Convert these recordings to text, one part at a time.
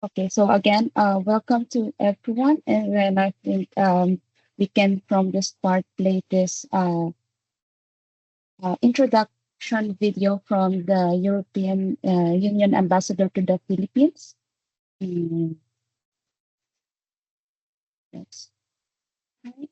Okay, so again, welcome to everyone. And then I think we can from the start play this introduction video from the European Union ambassador to the Philippines. Mm, that's right.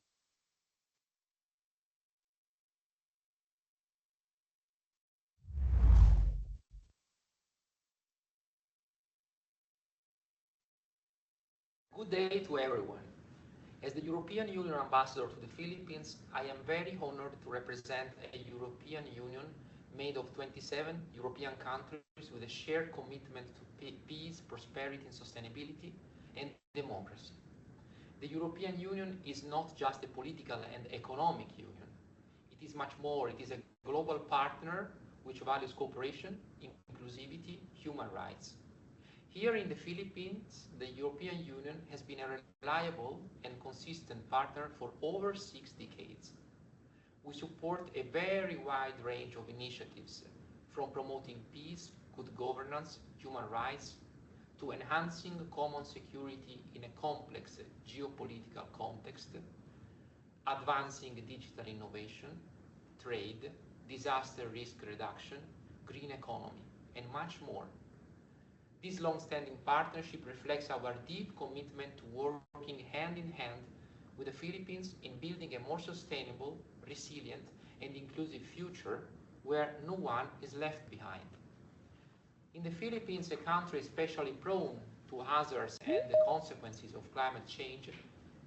Good day to everyone. As the European Union ambassador to the Philippines, I am very honored to represent a European Union made of 27 European countries with a shared commitment to peace, prosperity and sustainability and democracy. The European Union is not just a political and economic union. It is much more. It is a global partner which values cooperation, inclusivity, human rights. Here in the Philippines, the European Union has been a reliable and consistent partner for over 6 decades. We support a very wide range of initiatives, from promoting peace, good governance, human rights, to enhancing common security in a complex geopolitical context, advancing digital innovation, trade, disaster risk reduction, green economy, and much more. This long-standing partnership reflects our deep commitment to working hand in hand with the Philippines in building a more sustainable, resilient, and inclusive future where no one is left behind. In the Philippines, a country especially prone to hazards and the consequences of climate change,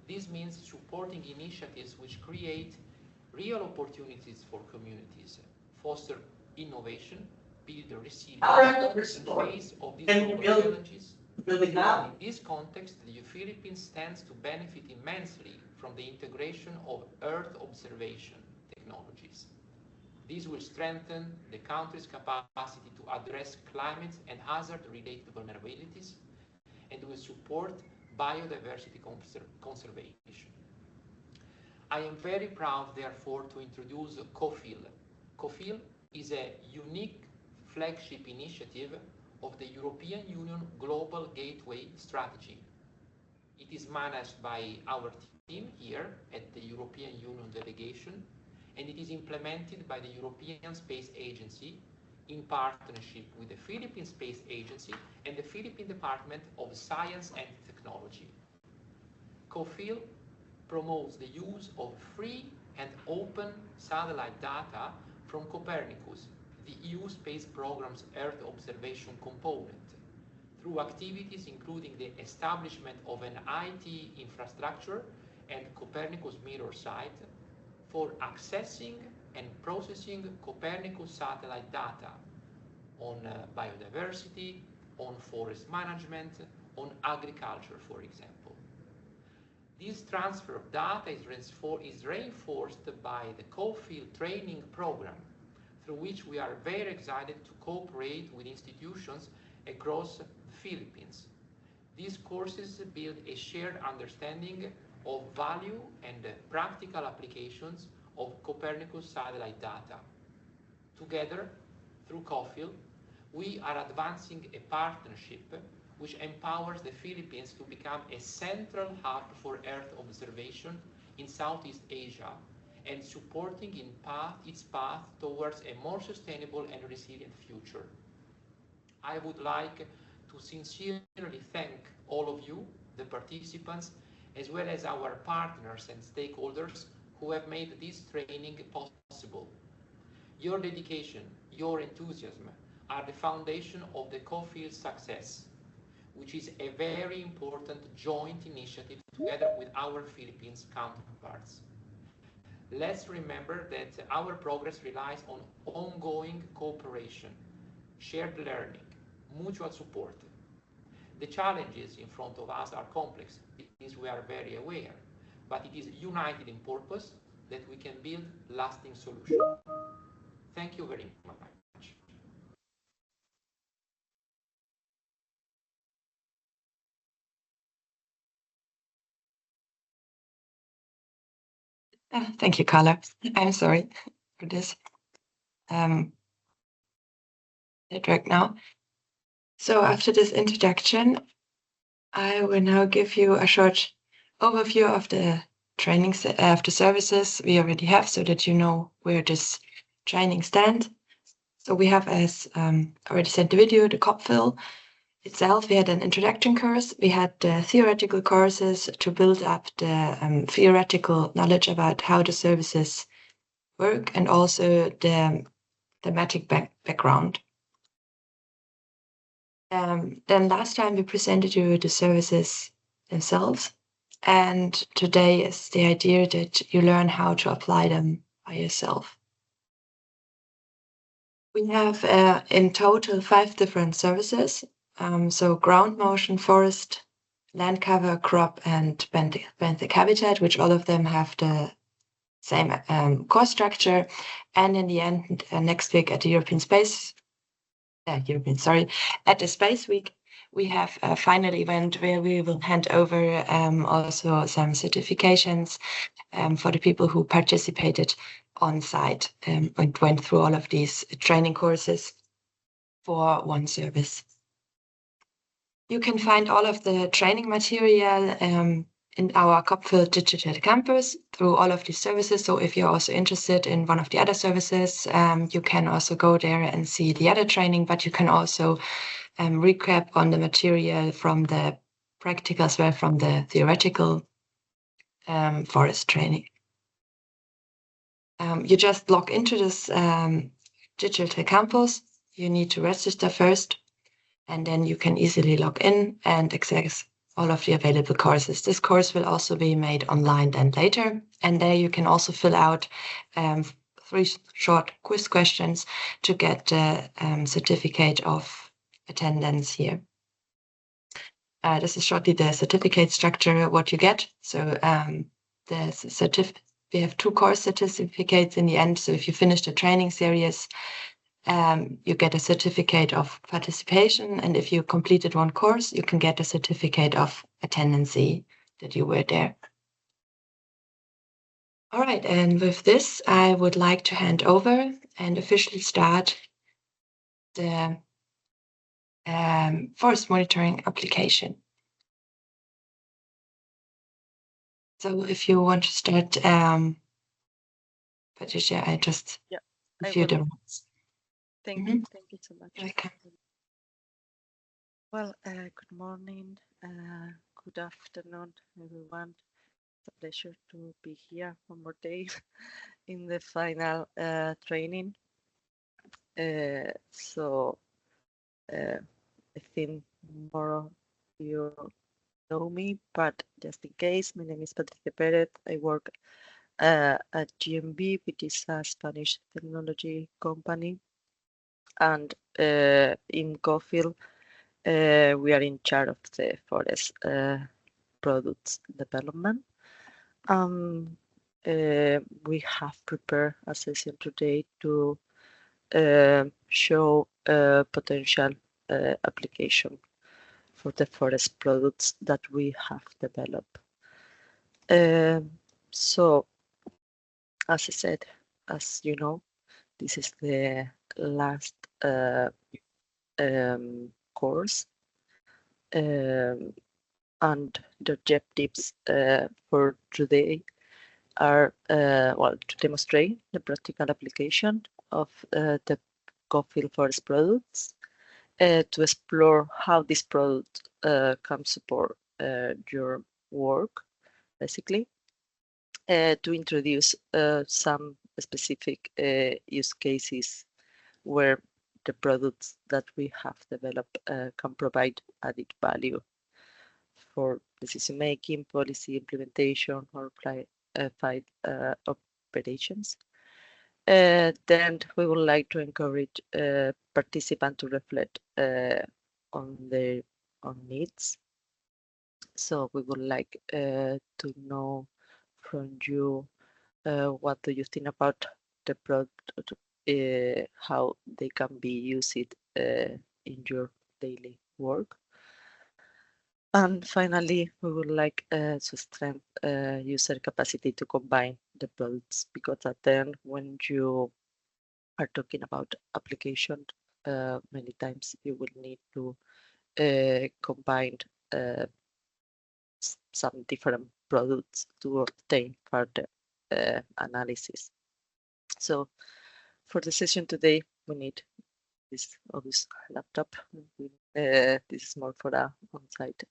this means supporting initiatives which create real opportunities for communities, foster innovation, build resilience in the face of these global challenges. And in this context, the Philippines stands to benefit immensely from the integration of Earth observation technologies. This will strengthen the country's capacity to address climate and hazard-related vulnerabilities and will support biodiversity conservation. I am very proud, therefore, to introduce CopPhil. CopPhil is a unique flagship initiative of the European Union Global Gateway Strategy. It is managed by our team here at the European Union delegation, and it is implemented by the European Space Agency in partnership with the Philippine Space Agency and the Philippine Department of Science and Technology. CopPhil promotes the use of free and open satellite data from Copernicus, the EU space program's Earth observation component, through activities including the establishment of an IT infrastructure and Copernicus mirror site for accessing and processing Copernicus satellite data on biodiversity, on forest management, on agriculture, for example. This transfer of data is reinforced by the CopPhil training program, through which we are very excited to cooperate with institutions across the Philippines. These courses build a shared understanding of value and practical applications of Copernicus satellite data. Together, through CopPhil, we are advancing a partnership which empowers the Philippines to become a central hub for Earth observation in Southeast Asia and supporting its path towards a more sustainable and resilient future. I would like to sincerely thank all of you, the participants, as well as our partners and stakeholders who have made this training possible. Your dedication, your enthusiasm are the foundation of the CopPhil success, which is a very important joint initiative together with our Philippines counterparts. Let's remember that our progress relies on ongoing cooperation, shared learning, mutual support. The challenges in front of us are complex, this we are very aware, but it is united in purpose that we can build lasting solutions. Thank you very much. Thank you, Carla. I'm sorry for this network now. So after this introduction, I will now give you a short overview of the of the services we already have so that you know where this training stands. So we have, as already said, the video, the CopPhil itself. We had an introduction course. We had the theoretical courses to build up the theoretical knowledge about how the services work and also the thematic background. Then last time we presented you the services themselves, and today is the idea that you learn how to apply them by yourself. We have in total 5 different services. So ground motion, forest, land cover, crop, and benthic habitat, which all of them have the same course structure. And in the end, next week at the at the Space Week, we have a final event where we will hand over also some certifications for the people who participated on site and went through all of these training courses for one service. You can find all of the training material in our CopPhil Digital Campus through all of these services. So if you're also interested in one of the other services, you can also go there and see the other training, but you can also recap on the material from the practical as well from the theoretical forest training. You just log into this digital campus. You need to register first, and then you can easily log in and access all of the available courses. This course will also be made online then later, and there you can also fill out 3 short quiz questions to get the certificate of attendance here. This is shortly the certificate structure, what you get. So we have 2 course certificates in the end. So if you finish the training series, you get a certificate of participation. And if you completed 1 course, you can get a certificate of attendance that you were there. All right, and with this, I would like to hand over and officially start the forest monitoring application. So if you want to start, Patricia, I just give you the words. Thank you so much. You're welcome. Well, good morning, good afternoon, everyone. It's a pleasure to be here one more day in the final training. So I think more of you know me, but just in case, my name is Patricia Perez. I work at GMB, which is a Spanish technology company, and in CopPhil, we are in charge of the forest products development. We have prepared a session today to show potential application for the forest products that we have developed. So, as I said, as you know, this is the last course, and the objectives for today are to demonstrate the practical application of the CopPhil Forest products, to explore how this product can support your work, basically, to introduce some specific use cases where the products that we have developed can provide added value for decision making, policy implementation, or field operations. Then we would like to encourage participants to reflect on their own needs. So we would like to know from you what do you think about the product, how they can be used in your daily work. And finally, we would like to strengthen user capacity to combine the products, because at the end, when you are talking about application, many times you will need to combine some different products to obtain further analysis. So for the session today, we need this obvious laptop. This is more for a on-site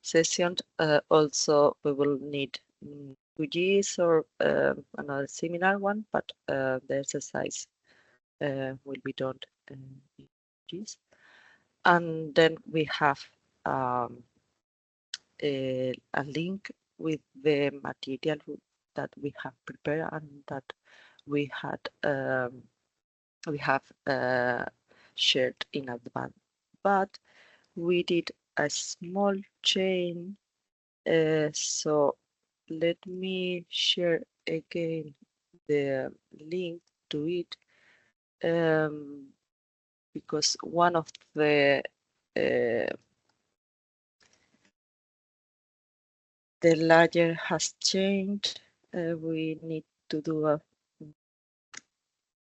session. Also, we will need QGIS or another similar one, but the exercise will be done in QGIS. And then we have a link with the material that we have prepared and that we have shared in advance. But we did a small change, so let me share again the link to it, because one of the layer has changed. We need to do a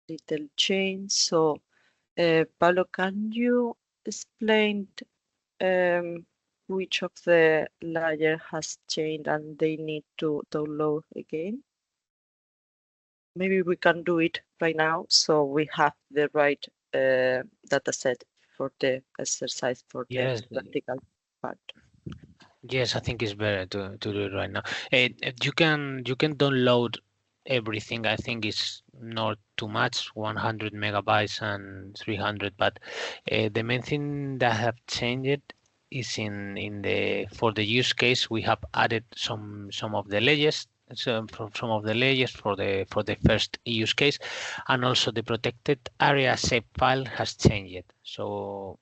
little change. So, Pablo, can you explain which of the layer has changed and they need to download again? Maybe we can do it right now, so we have the right data set for the exercise for Yes. the practical part. Yes, I think it's better to do it right now. You can download everything. I think it's not too much, 100 megabytes and 300. But the main thing that have changed is in the for the use case we have added some of the layers. Some of the layers for the first use case, and also the protected area shapefile has changed. So,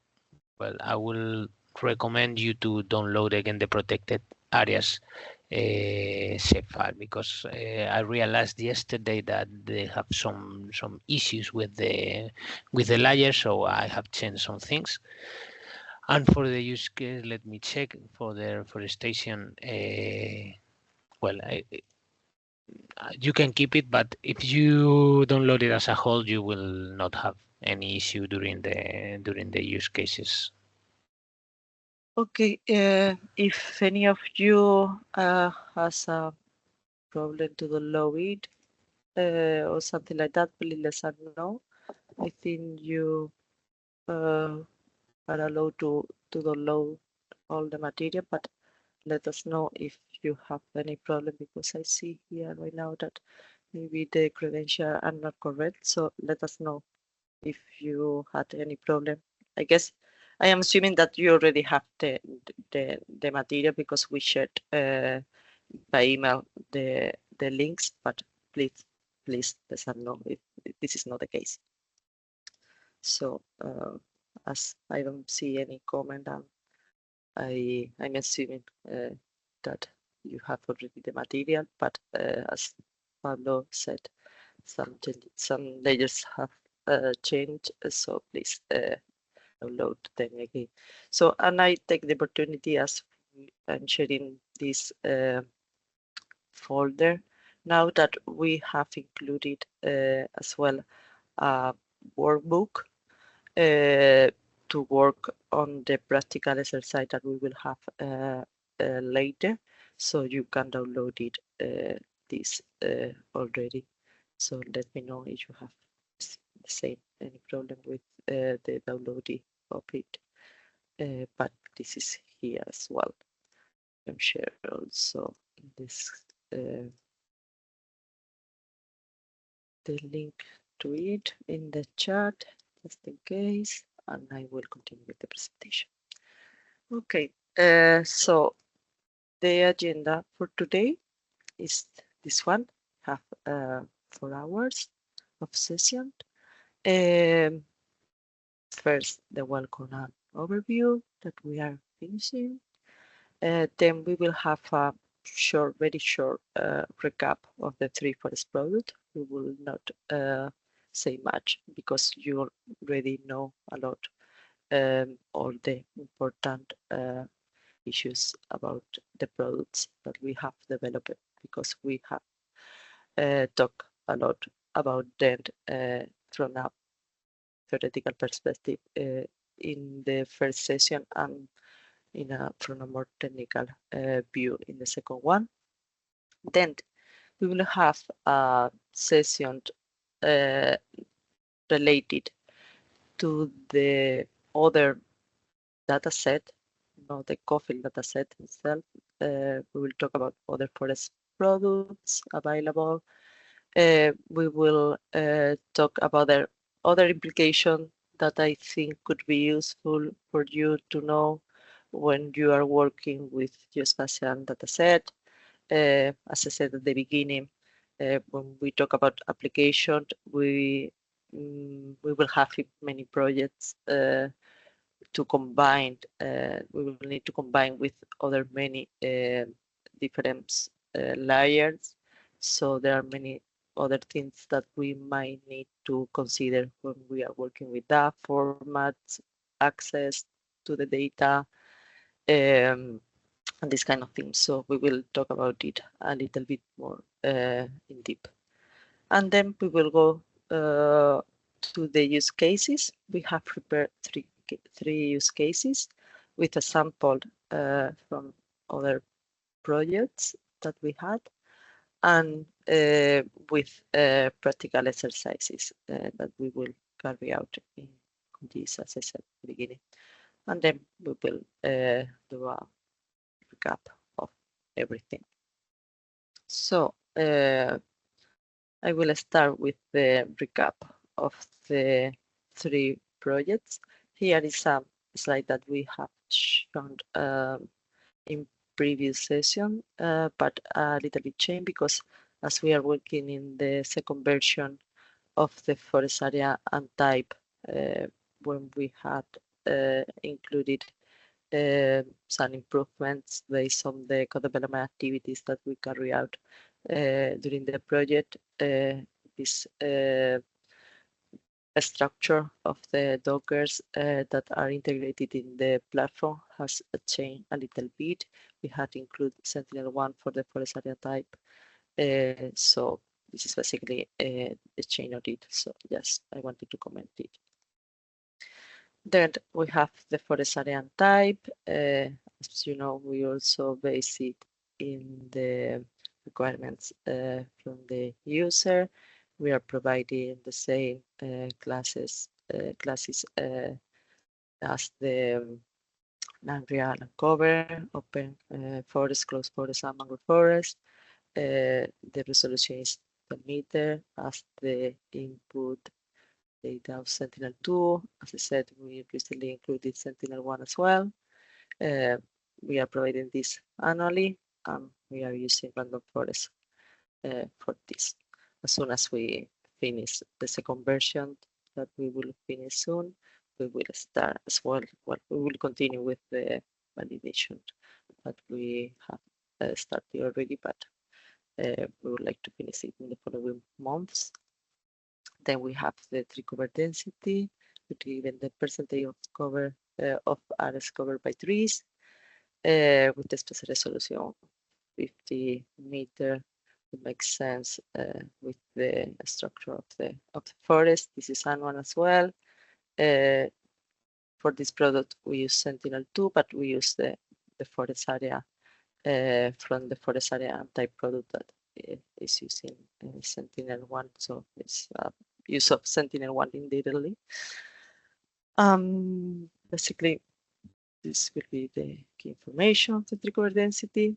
well, I will recommend you to download again the protected areas shapefile, because I realized yesterday that they have some issues with the layer, so I have changed some things. And for the use case, let me check for the reforestation. Well, you can keep it, but if you download it as a whole, you will not have any issue during the use cases. Okay, if any of you has a problem to download it or something like that, please let us know. I think you are allowed to download all the material, but let us know if you have any problem, because I see here right now that maybe the credentials are not correct. So let us know if you had any problem. I guess I am assuming that you already have the material, because we shared by email the links, but please let us know if this is not the case. So as I don't see any comment, I'm assuming that you have already the material, but as Pablo said, some layers have changed, so please download them again. So, and I take the opportunity, as I'm sharing this folder, now that we have included as well a workbook to work on the practical exercise that we will have later. So you can download it this already. So let me know if you have the same any problem with the downloading of it. But this is here as well. I'm share also this the link to it in the chat, just in case, and I will continue with the presentation. Okay, so the agenda for today is this one. Have 4 hours of session. First, the welcome overview that we are finishing. Then we will have a very short recap of the 3 forest products. We will not say much, because you already know a lot, all the important issues about the products that we have developed, because we have talked a lot about them from a theoretical perspective in the first session, and from a more technical view in the second one. Then we will have a session related to the other data set, not the CopPhil data set itself. We will talk about other forest products available. We will talk about the other implication that I think could be useful for you to know when you are working with geospatial data set. As I said at the beginning, when we talk about application, we will have many projects to combine. We will need to combine with other many different layers. So there are many other things that we might need to consider when we are working with that formats, access to the data, and this kind of things. So we will talk about it a little bit more in deep. And then we will go to the use cases. We have prepared three use cases with a sample from other projects that we had, and with practical exercises that we will carry out in this, as I said at the beginning. And then we will do a recap of everything. So I will start with the recap of the three projects. Here is a slide that we have shown in previous session, but a little bit changed because as we are working in the second version of the forest area and type, when we had included some improvements based on the co-development activities that we carry out during the project. This structure of the Dockers that are integrated in the platform has changed a little bit. We had included Sentinel-1 for the forest area type. So this is basically the change of it. So yes, I wanted to comment it. Then we have the forest area and type. As you know, we also base it in the requirements from the user. We are providing the same classes as the non-real and cover, open forest, closed forest, and mangrove forest. The resolution is 10 meter as the input data of Sentinel-2. As I said, we recently included Sentinel-1 as well. We are providing this annually, and we are using random forest for this. As soon as we finish the second version that we will finish soon, we will start as well. Well, we will continue with the validation that we have started already, but we would like to finish it in the following months. Then we have the tree cover density, given the percentage of cover of areas covered by trees, with the spatial resolution 50 meter. It makes sense with the structure of the forest. This is annual as well. For this product, we use Sentinel-2, but we use the forest area from the forest area type product that is using Sentinel-1. So it's use of Sentinel-1 indirectly. Basically, this will be the key information of the tree cover density.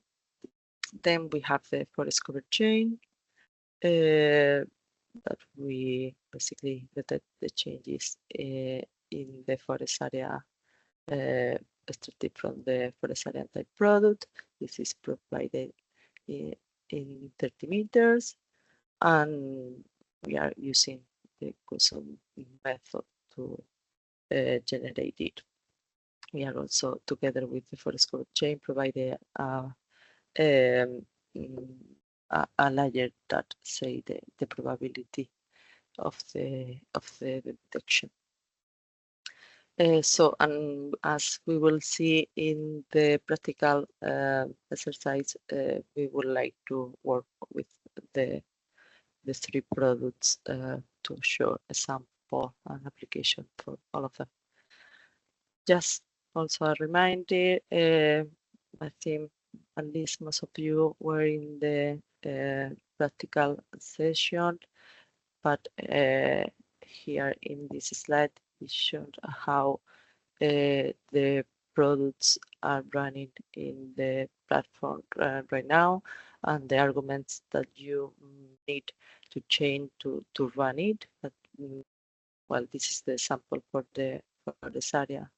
Then we have the forest cover chain that we basically detect the changes in the forest area extracted from the forest area type product. This is provided in 30 meters, and we are using the custom method to generate it. We are also, together with the forest cover chain, provided a layer that say the probability of the detection. So, and as we will see in the practical exercise, we would like to work with the three products to show a sample and application for all of them. Just Also a reminder, I think at least most of you were in the practical session, but here in this slide it showed how the products are running in the platform right now, and the arguments that you need to change to run it. But, well, this is the sample for this area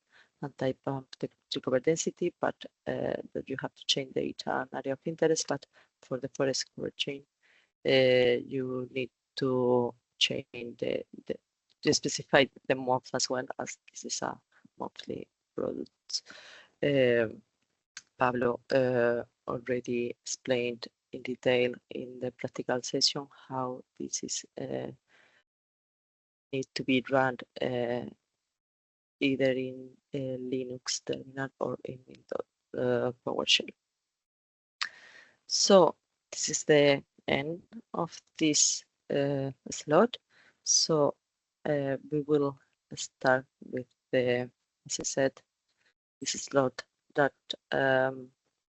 and type of the cover density, but that you have to change the data and area of interest. But for the forest cover chain, you need to change to specify the month as well, as this is a monthly product. Pablo already explained in detail in the practical session how this is need to be run either in Linux terminal or in Windows PowerShell. So this is the end of this slot. So we will start with the, as I said, this slot that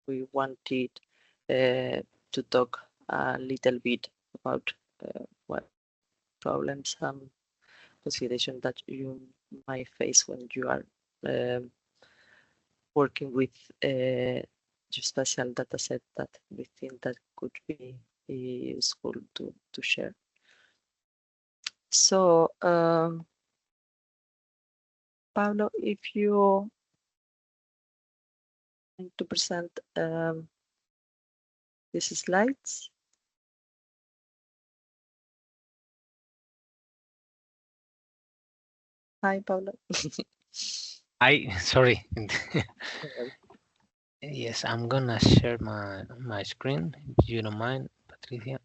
we wanted to talk a little bit about what problems and consideration that you might face when you are working with geospatial data set that we think that could be useful to share. So Pablo, if you want to present these slides. Hi, Pablo. Sorry. Yes, I'm gonna share my screen if you don't mind, Patricia.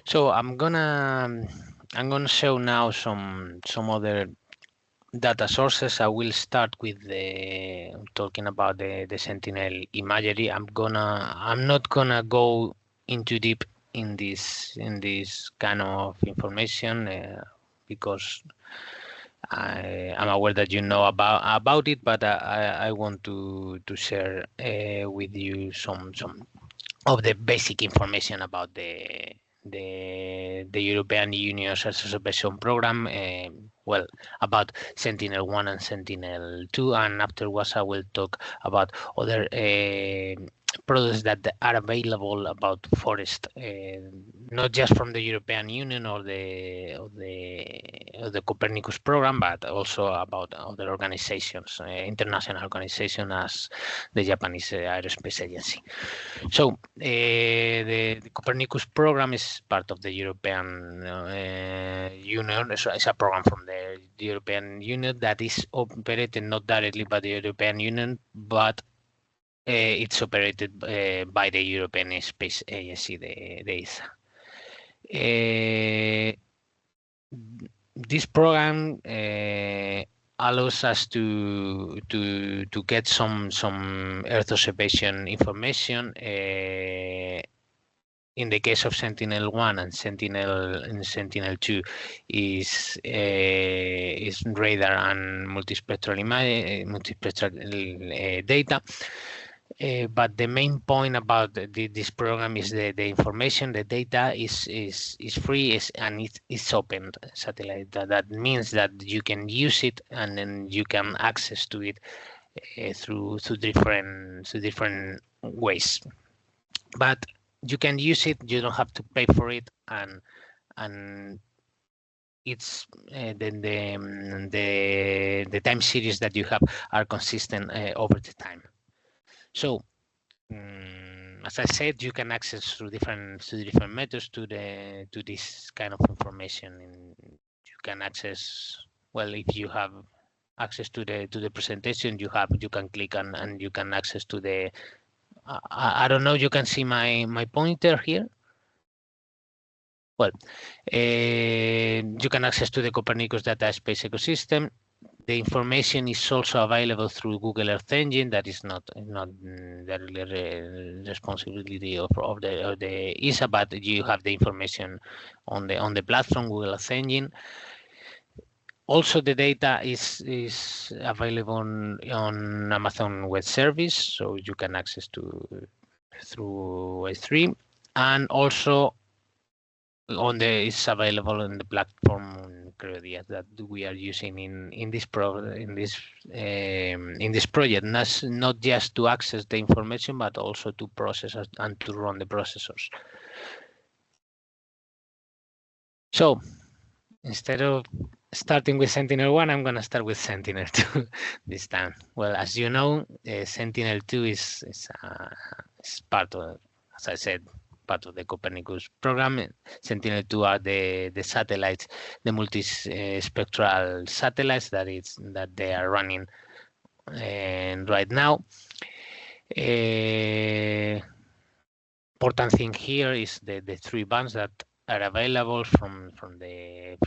So I'm gonna show now some other data sources. I will start with talking about the Sentinel imagery. I'm not gonna go into deep in this kind of information because I'm aware that you know about it, but I want to share with you some of the basic information about the European Union's Association program, well, about Sentinel-1 and Sentinel-2, and afterwards I will talk about other products that are available about forest, not just from the European Union or the Copernicus program, but also about other organizations, international organizations as the Japanese Aerospace Agency. So the Copernicus program is part of the European Union. It's a program from the European Union that is operated not directly by the European Union, but it's operated by the European Space Agency, the ESA. This program allows us to get some Earth observation information. In the case of Sentinel-1 and Sentinel-2 is radar and multispectral data. But the main point about this program is the information, the data is free and it's open satellite. That means that you can use it and then you can access to it through different ways. But you can use it. You don't have to pay for it, and it's the time series that you have are consistent over the time. So, as I said, you can access through different methods to this kind of information. And you can access, well, if you have access to the presentation, you can click and you can access to the. I don't know. You can see my pointer here. Well, you can access to the Copernicus data space ecosystem. the information is also available through Google Earth Engine. That is not the responsibility of the ESA, but you have the information on the platform Google Earth Engine. Also, the data is available on Amazon Web Service, so you can access through S3, and also it's available on the platform Credia that we are using in this project. Not just to access the information, but also to process and to run the processors. So instead of starting with Sentinel-1, I'm going to start with Sentinel-2 this time. Well, as you know, Sentinel-2 is part of, as I said, part of the Copernicus program. Sentinel-2 are the satellites, the multispectral satellites that they are running right now. Important thing here is the 3 bands that are available from the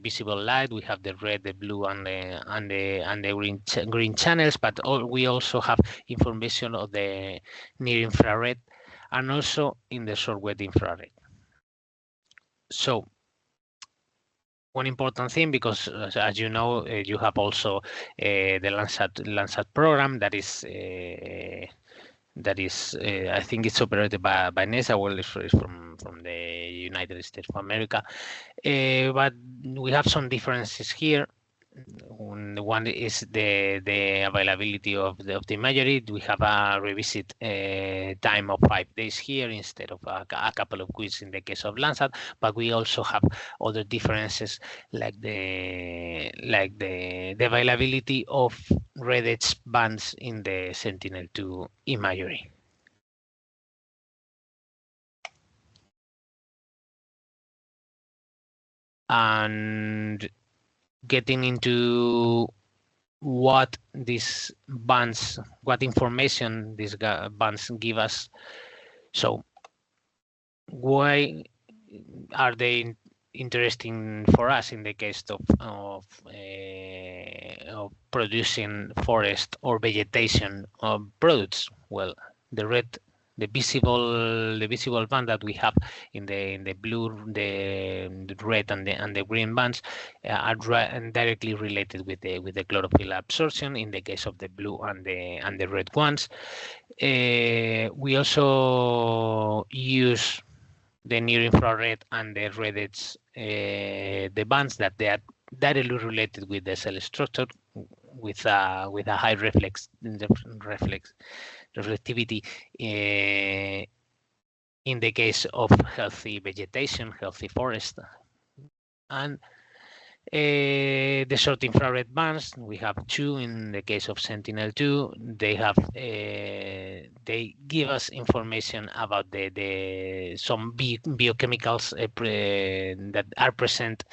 visible light. We have the red, the blue, and the green channels, but we also have information of the near infrared and also in the short-wave infrared. So one important thing, because as you know, you have also the Landsat program that is I think it's operated by NASA. Well, it's from the United States of America, but we have some differences here. One is the availability of the imagery. We have a revisit time of 5 days here instead of a couple of weeks in the case of Landsat. But we also have other differences like the availability of red edge bands in the Sentinel-2 imagery. And getting into what these bands, what information these bands give us. So why are they interesting for us in the case of producing forest or vegetation products? Well, the visible band that we have in the blue, the red, and the green bands are directly related with the chlorophyll absorption in the case of the blue and the red ones. We also use the near infrared and the red edge, the bands that they are directly related with the cell structure, with a high reflectivity in the case of healthy vegetation, healthy forest. And the short infrared bands, we have 2 in the case of Sentinel-2. They give us information about some biochemicals that are present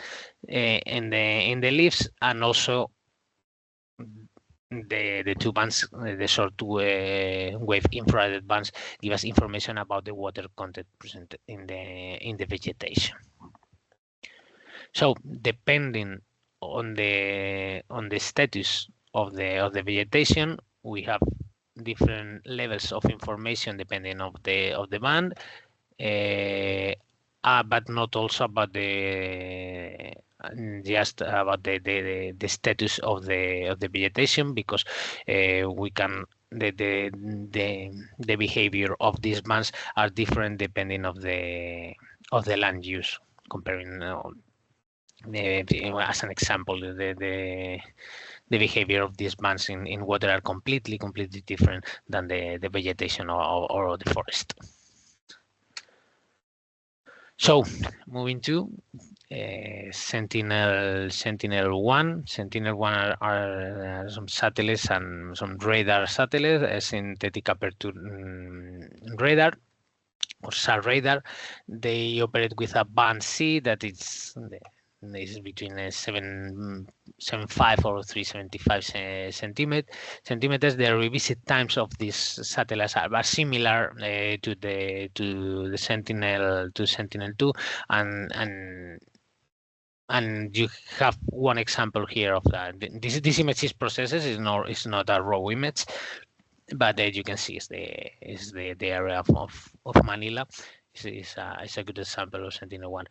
in the leaves, and also the 2 bands, the short wave infrared bands, give us information about the water content present in the vegetation. So depending on the status of the vegetation, we have different levels of information depending of the band, but not also about just about the status of the vegetation, because we can the behavior of these bands are different depending of the land use. Comparing as an example, the behavior of these bands in water are completely different than the vegetation or the forest. So moving to Sentinel-1. Sentinel-1 are some satellites and some radar satellites, a synthetic aperture radar or SAR radar. They operate with a band C that is between 7.5 or 375 centimeters. The revisit times of these satellites are similar to the Sentinel-2, and and you have one example here of that. This image is processed, is not a raw image, but you can see is the area of Manila. It's a good example of Sentinel-1.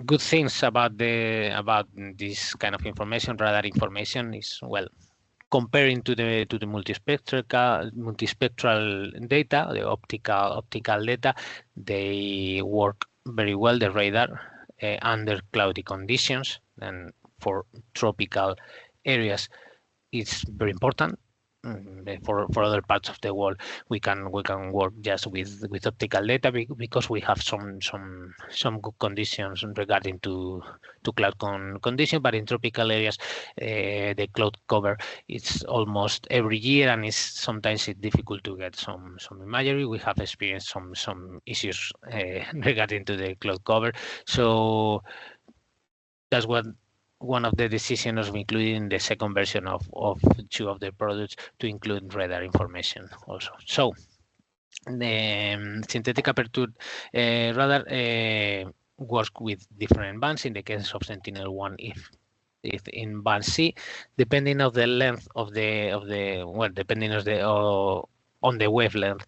Good things about this kind of information, radar information, is, well, comparing to the multispectral data, the optical data, they work very well, the radar, under cloudy conditions, and for tropical areas it's very important. For other parts of the world, we can work just with optical data because we have some good conditions regarding to cloud condition. But in tropical areas, the cloud cover it's almost every year, and sometimes it's difficult to get some imagery. We have experienced some issues regarding to the cloud cover, so that's what one of the decisions of including the second version of two of the products to include radar information also. So the synthetic aperture radar works with different bands. In the case of Sentinel-1, if in band C, depending of the length of the well, depending of the on the wavelength,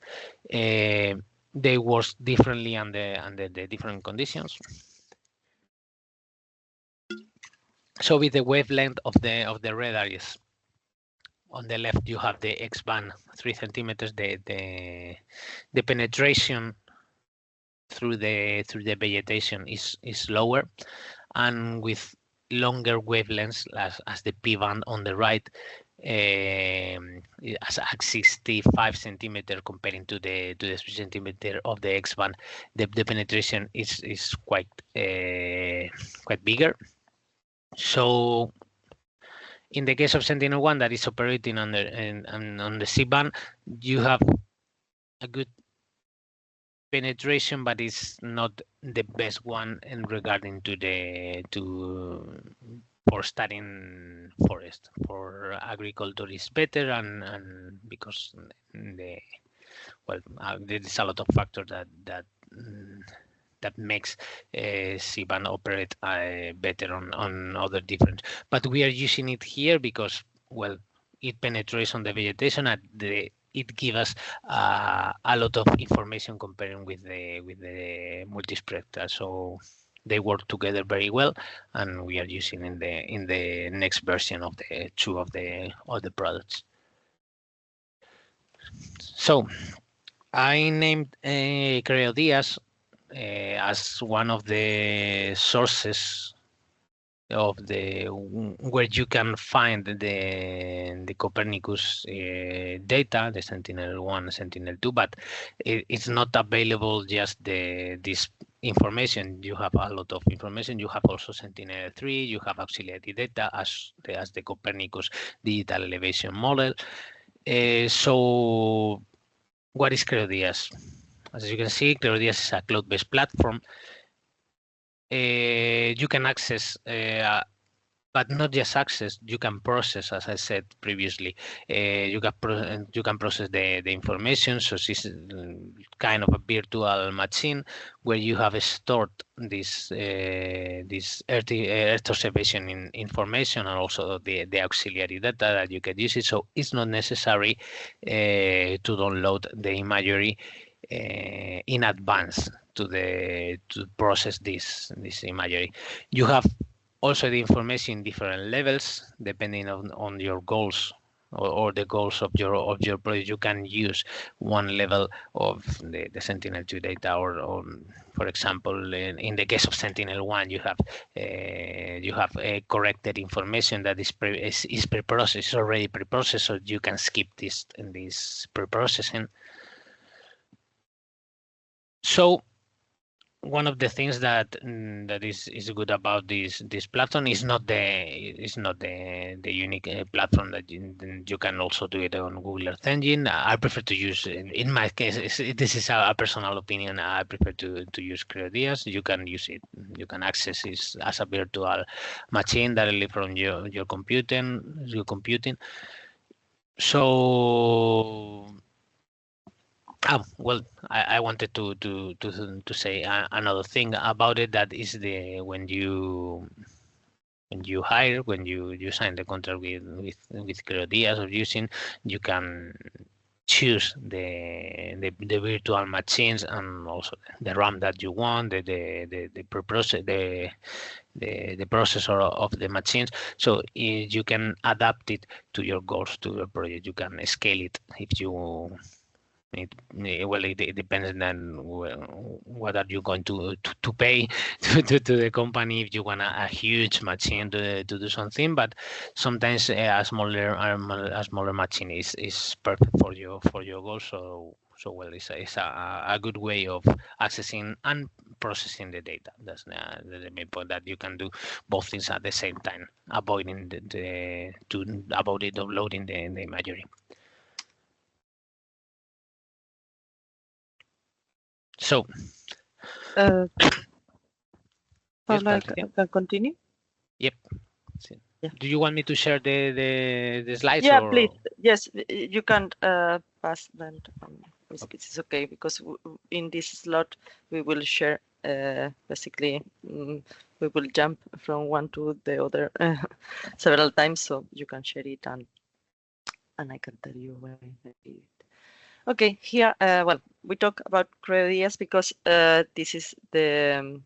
they work differently under the different conditions. So with the wavelength of the radar is on the left, you have the X band, 3 centimeters. The penetration through the vegetation is lower, and with longer wavelengths as the P band on the right, as 65 centimeter comparing to the 3 centimeter of the X band, the penetration is quite bigger. So in the case of Sentinel-1 that is operating on the C band, you have a good penetration, but it's not the best one in regarding for studying forest. For agriculture is better, and because there is a lot of factors that makes C-band operate better on other different. But we are using it here because, well, it penetrates on the vegetation, and it gives us a lot of information comparing with the multispectral. So they work together very well, and we are using in the next version of the two of the products. So I named Creo Diaz as one of the sources of where you can find the Copernicus data, the Sentinel-1, Sentinel-2, but it's not available just this information. You have a lot of information. You have also Sentinel-3. You have auxiliary data as the Copernicus digital elevation model. So what is Creo Diaz? As you can see, Creo Diaz is a cloud-based platform. You can access, but not just access, you can process, as I said previously. You can process the information. So this is kind of a virtual machine where you have stored this Earth observation information, and also the auxiliary data that you can use it. So it's not necessary to download the imagery in advance to process this imagery. You have also the information in different levels depending on your goals or the goals of your project. You can use one level of the Sentinel-2 data, or for example, in the case of Sentinel-1, you have a corrected information that is pre-processed, already pre-processed, so you can skip this pre-processing. So one of the things that is good about this platform is not the unique platform that you can also do it on Google Earth Engine. I prefer to use, in my case, this is a personal opinion, I prefer to use Creo Diaz. You can use it, you can access it as a virtual machine directly from your computing. So Well, I wanted to say another thing about it. That is when you hire, when you sign the contract with Cleodias or using, you can choose the virtual machines and also the RAM that you want, the processor of the machines. So you can adapt it to your goals, to your project. You can scale it if you. It depends on what are you going to pay to the company if you want a huge machine to do something. But sometimes a smaller machine is perfect for your goals. So well, it's a good way of accessing and processing the data. That's the main point, that you can do both things at the same time, avoiding avoiding uploading the imagery. So, Paula, yes, I can continue? Yep. Yeah. Do you want me to share the slides? Yeah, or? please. Yes, you can pass them. It's okay, because in this slot we will share basically we will jump from one to the other several times, so you can share it and I can tell you when I did it. Okay, here, well, we talk about Cleodias because this is the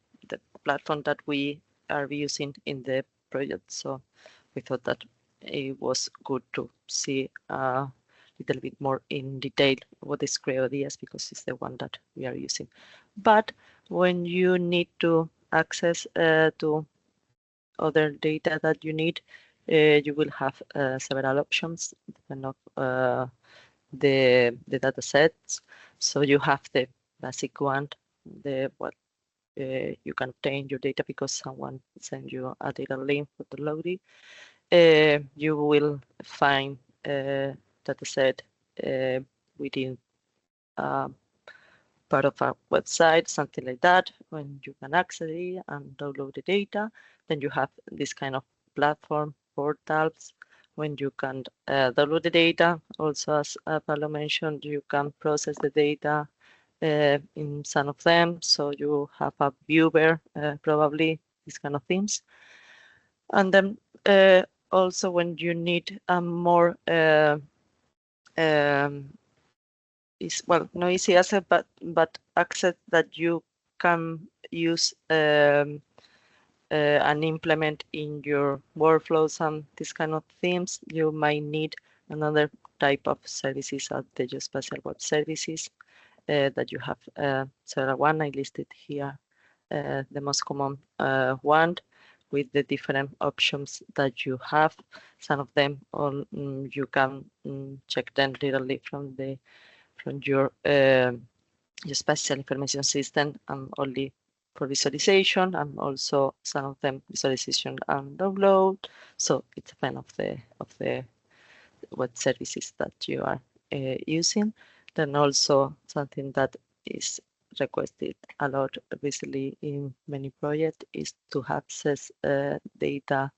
platform that we are using in the project. So we thought that it was good to see a little bit more in detail what is Cleodias, because it's the one that we are using. But when you need to access to other data that you need, you will have several options depending on the data sets. So you have the basic one, the what you can obtain your data because someone sent you a data link for the loading. You will find a data set within part of a website, something like that, when you can access it and download the data. Then you have this kind of platform portals when you can download the data. Also, as Paulo mentioned, you can process the data in some of them. So you have a viewer, probably these kind of things. And then also when you need a more is, well, no easy access, but access that you can use and implement in your workflows and these kind of things, you might need another type of services at the Geospatial Web Services that you have several one. I listed here the most common one with the different options that you have. Some of them you can check them literally from your spatial information system, and only for visualization, and also some of them visualization and download. So it depends of the what services that you are using. Then also something that is requested a lot recently in many projects is to access data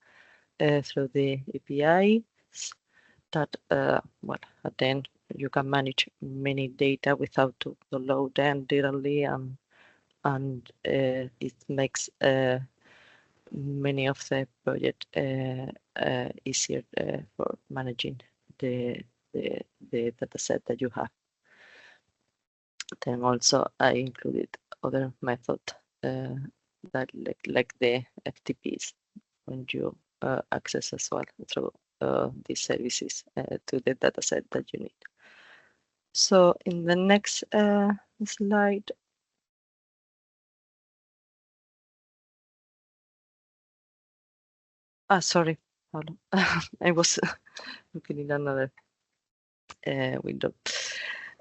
through the API that well, then you can manage many data without to load them directly, and it makes many of the project easier for managing the data set that you have. Then also I included other method that like the FTPs when you access as well through these services to the data set that you need. So in the next slide, sorry, I was looking in another window.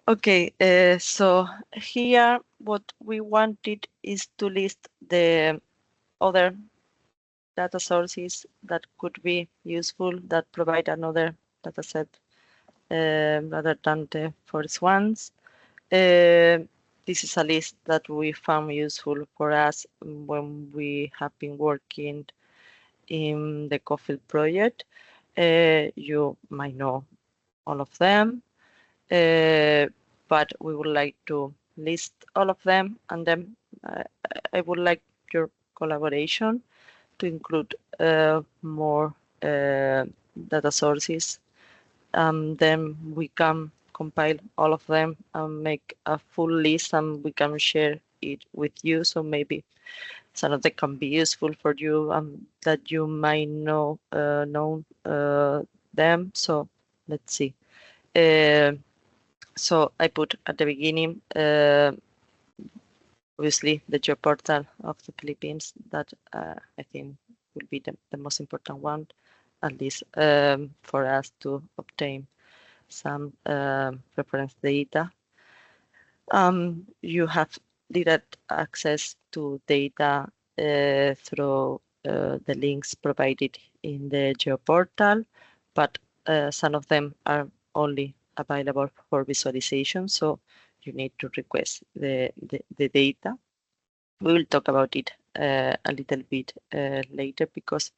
Okay, so here what we wanted is to list the other data sources that could be useful, that provide another data set rather than the first ones. This is a list that we found useful for us when we have been working in the CopPhil project. You might know all of them, but we would like to list all of them, and then I would like your collaboration to include more data sources. Then we can compile all of them and make a full list, and we can share it with you. So maybe some of them can be useful for you, that you might know them. So let's see. So I put at the beginning, obviously, the job portal of the Philippines, that I think will be the most important one, at least for us to obtain some reference data. You have direct access to data through the links provided in the geoportal, but some of them are only available for visualization, so you need to request the data. We will talk about it a little bit later, because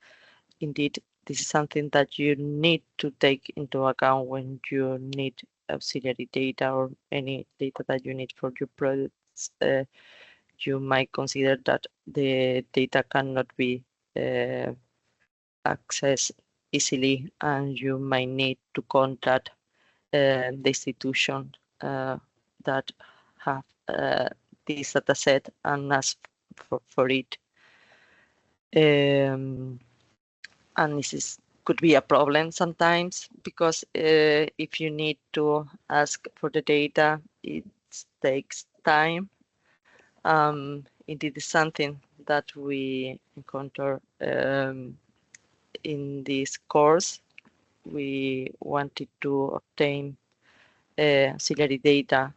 indeed this is something that you need to take into account when you need auxiliary data or any data that you need for your products. You might consider that the data cannot be accessed easily, and you might need to contact the institution that have this data set and ask for it. And this could be a problem sometimes, because if you need to ask for the data, it takes time. Indeed, is something that we encounter in this course. We wanted to obtain auxiliary data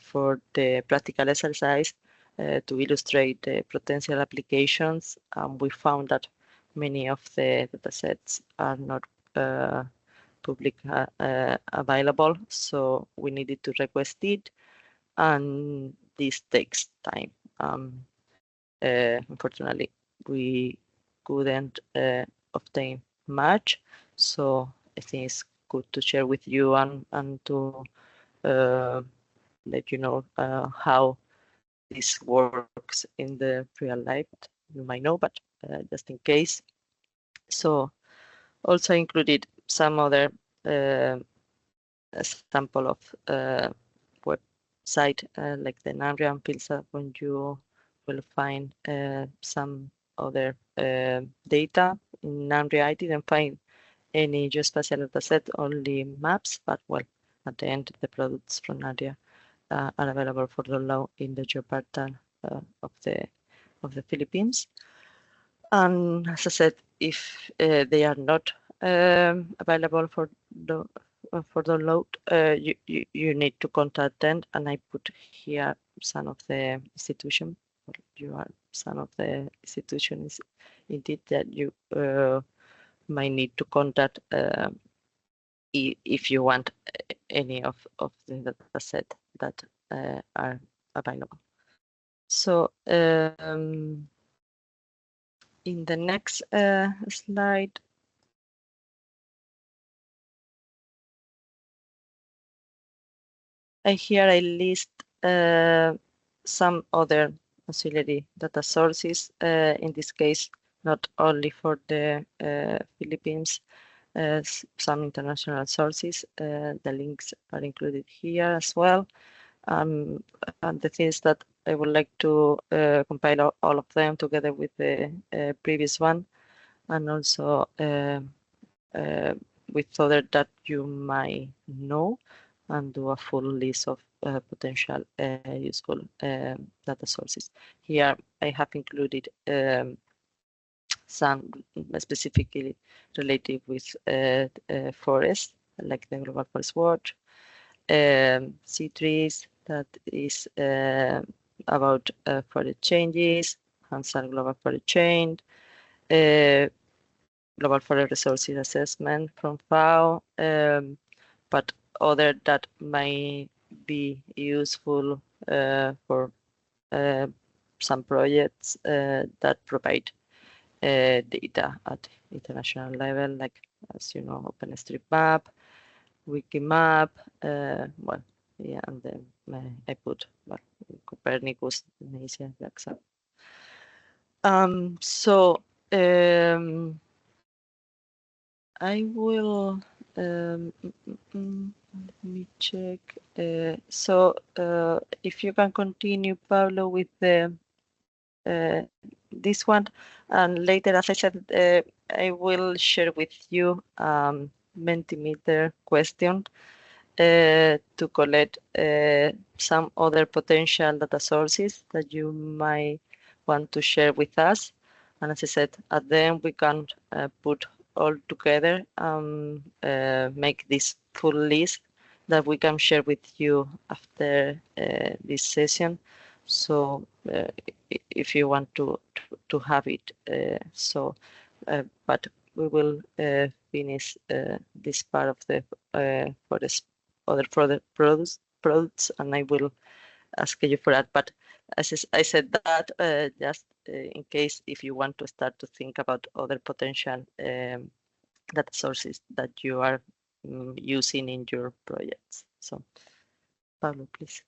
for the practical exercise to illustrate the potential applications. We found that many of the datasets are not public available, so we needed to request it, and this takes time. Unfortunately, we couldn't obtain much, so I think it's good to share with you and to let you know how this works in the real life. You might know, but just in case. So also included some other sample of website like the NANRIA and PILSA, when you will find some other data. In NANRIA, I didn't find any geospatial dataset, only maps, but well, at the end, the products from NANRIA are available for download in the geoportal of the Philippines. And as I said, if they are not available for download, you need to contact them. And I put here some of the institutions. You are some of the institutions indeed that you might need to contact if you want any of the data set that are available. So in the next slide, here I list some other auxiliary data sources, in this case, not only for the Philippines, some international sources. The links are included here as well. And the things that I would like to compile all of them together with the previous one, and also with other that you might know, and do a full list of potential useful data sources. Here I have included some specifically related with forests, like the Global Forest Watch, sea trees, that is about forest changes, Hansard Global Forest Chain, Global Forest Resources Assessment from FAO, but other that might be useful for some projects that provide data at international level, like, as you know, OpenStreetMap, Wikimap, well, Yeah, and then I put Copernicus, Asia, Gaxa. I will, let me check. If you can continue, Pablo, with this one, and later, as I said, I will share with you Mentimeter question to collect some other potential data sources that you might want to share with us. And as I said, at the end, we can put all together, make this full list that we can share with you after this session. So if you want to have it, but we will finish this part of the forest other products, and I will ask you for that. But as I said that, just in case if you want to start to think about other potential data sources that you are using in your projects. So, Pablo, please.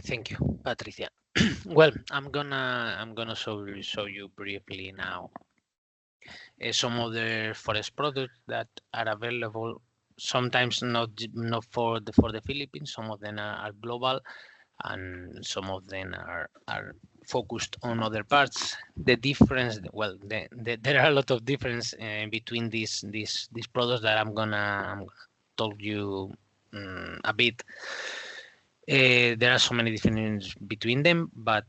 Thank you, Patricia. Well, I'm gonna show you briefly now some other forest products that are available. Sometimes not for the Philippines. Some of them are global, and some of them are focused on other parts. The difference, well, there are a lot of difference between these products that I'm gonna tell you a bit. There are so many differences between them, but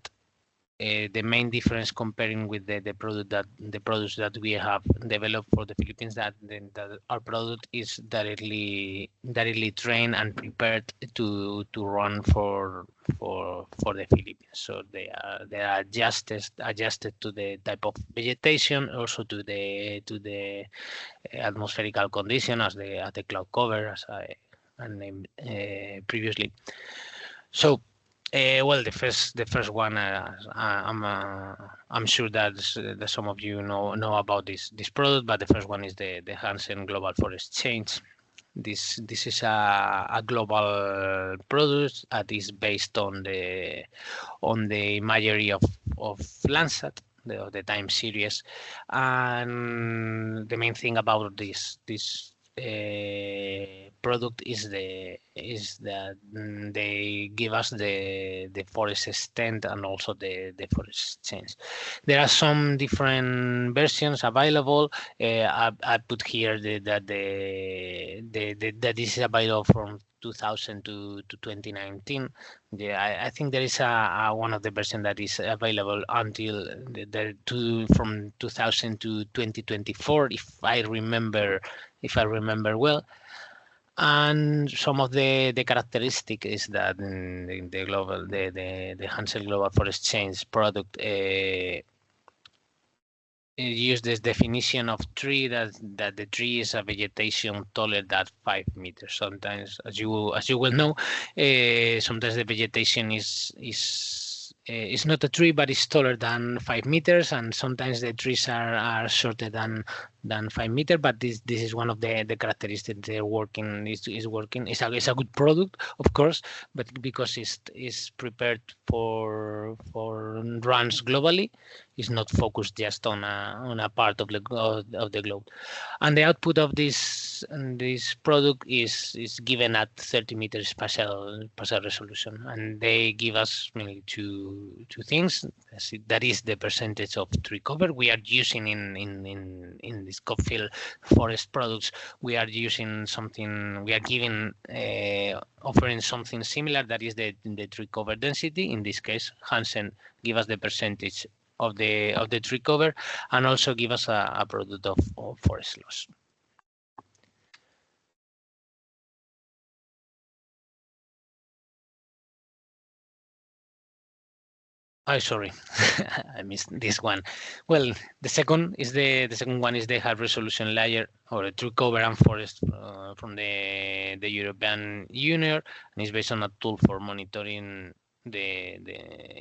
the main difference comparing with the products that we have developed for the Philippines, that our product is directly trained and prepared to run for the Philippines. So they are adjusted to the type of vegetation, also to the atmospherical condition as the cloud cover, as I named previously. So. Well, the first one, I'm sure that some of you know about this product, but the first one is the Hansen Global Forest Change. This is a global product that is based on the imagery of Landsat, the time series, and the main thing about this product is that they give us the forest extent and also the forest change. There are some different versions available. I put here that this is available from 2000 to 2019. I think there is one of the version that is available until from 2000 to 2024, if I remember well. And some of the characteristic is that in the global the Hansel Global Forest Change product use this definition of tree that the tree is a vegetation taller than 5 meters. Sometimes, as you will know, sometimes the vegetation is not a tree, but it's taller than 5 meters, and sometimes the trees are shorter than 5 meters. But this is one of the characteristics they're working is working. It's a good product, of course, but because it's prepared for runs globally, it's not focused just on a part of the globe. And the output of this product is given at 30 meters spatial resolution, and they give us mainly two things. That is the percentage of tree cover we are using in this CopPhil Forest products. We are using something. We are giving offering something similar. That is the tree cover density. In this case, Hansen give us the percentage of the tree cover, and also give us a product of forest loss. Oh, sorry, I missed this one. Well, the second one is the high resolution layer or a tree cover and forest from the European Union, and it's based on a tool for monitoring the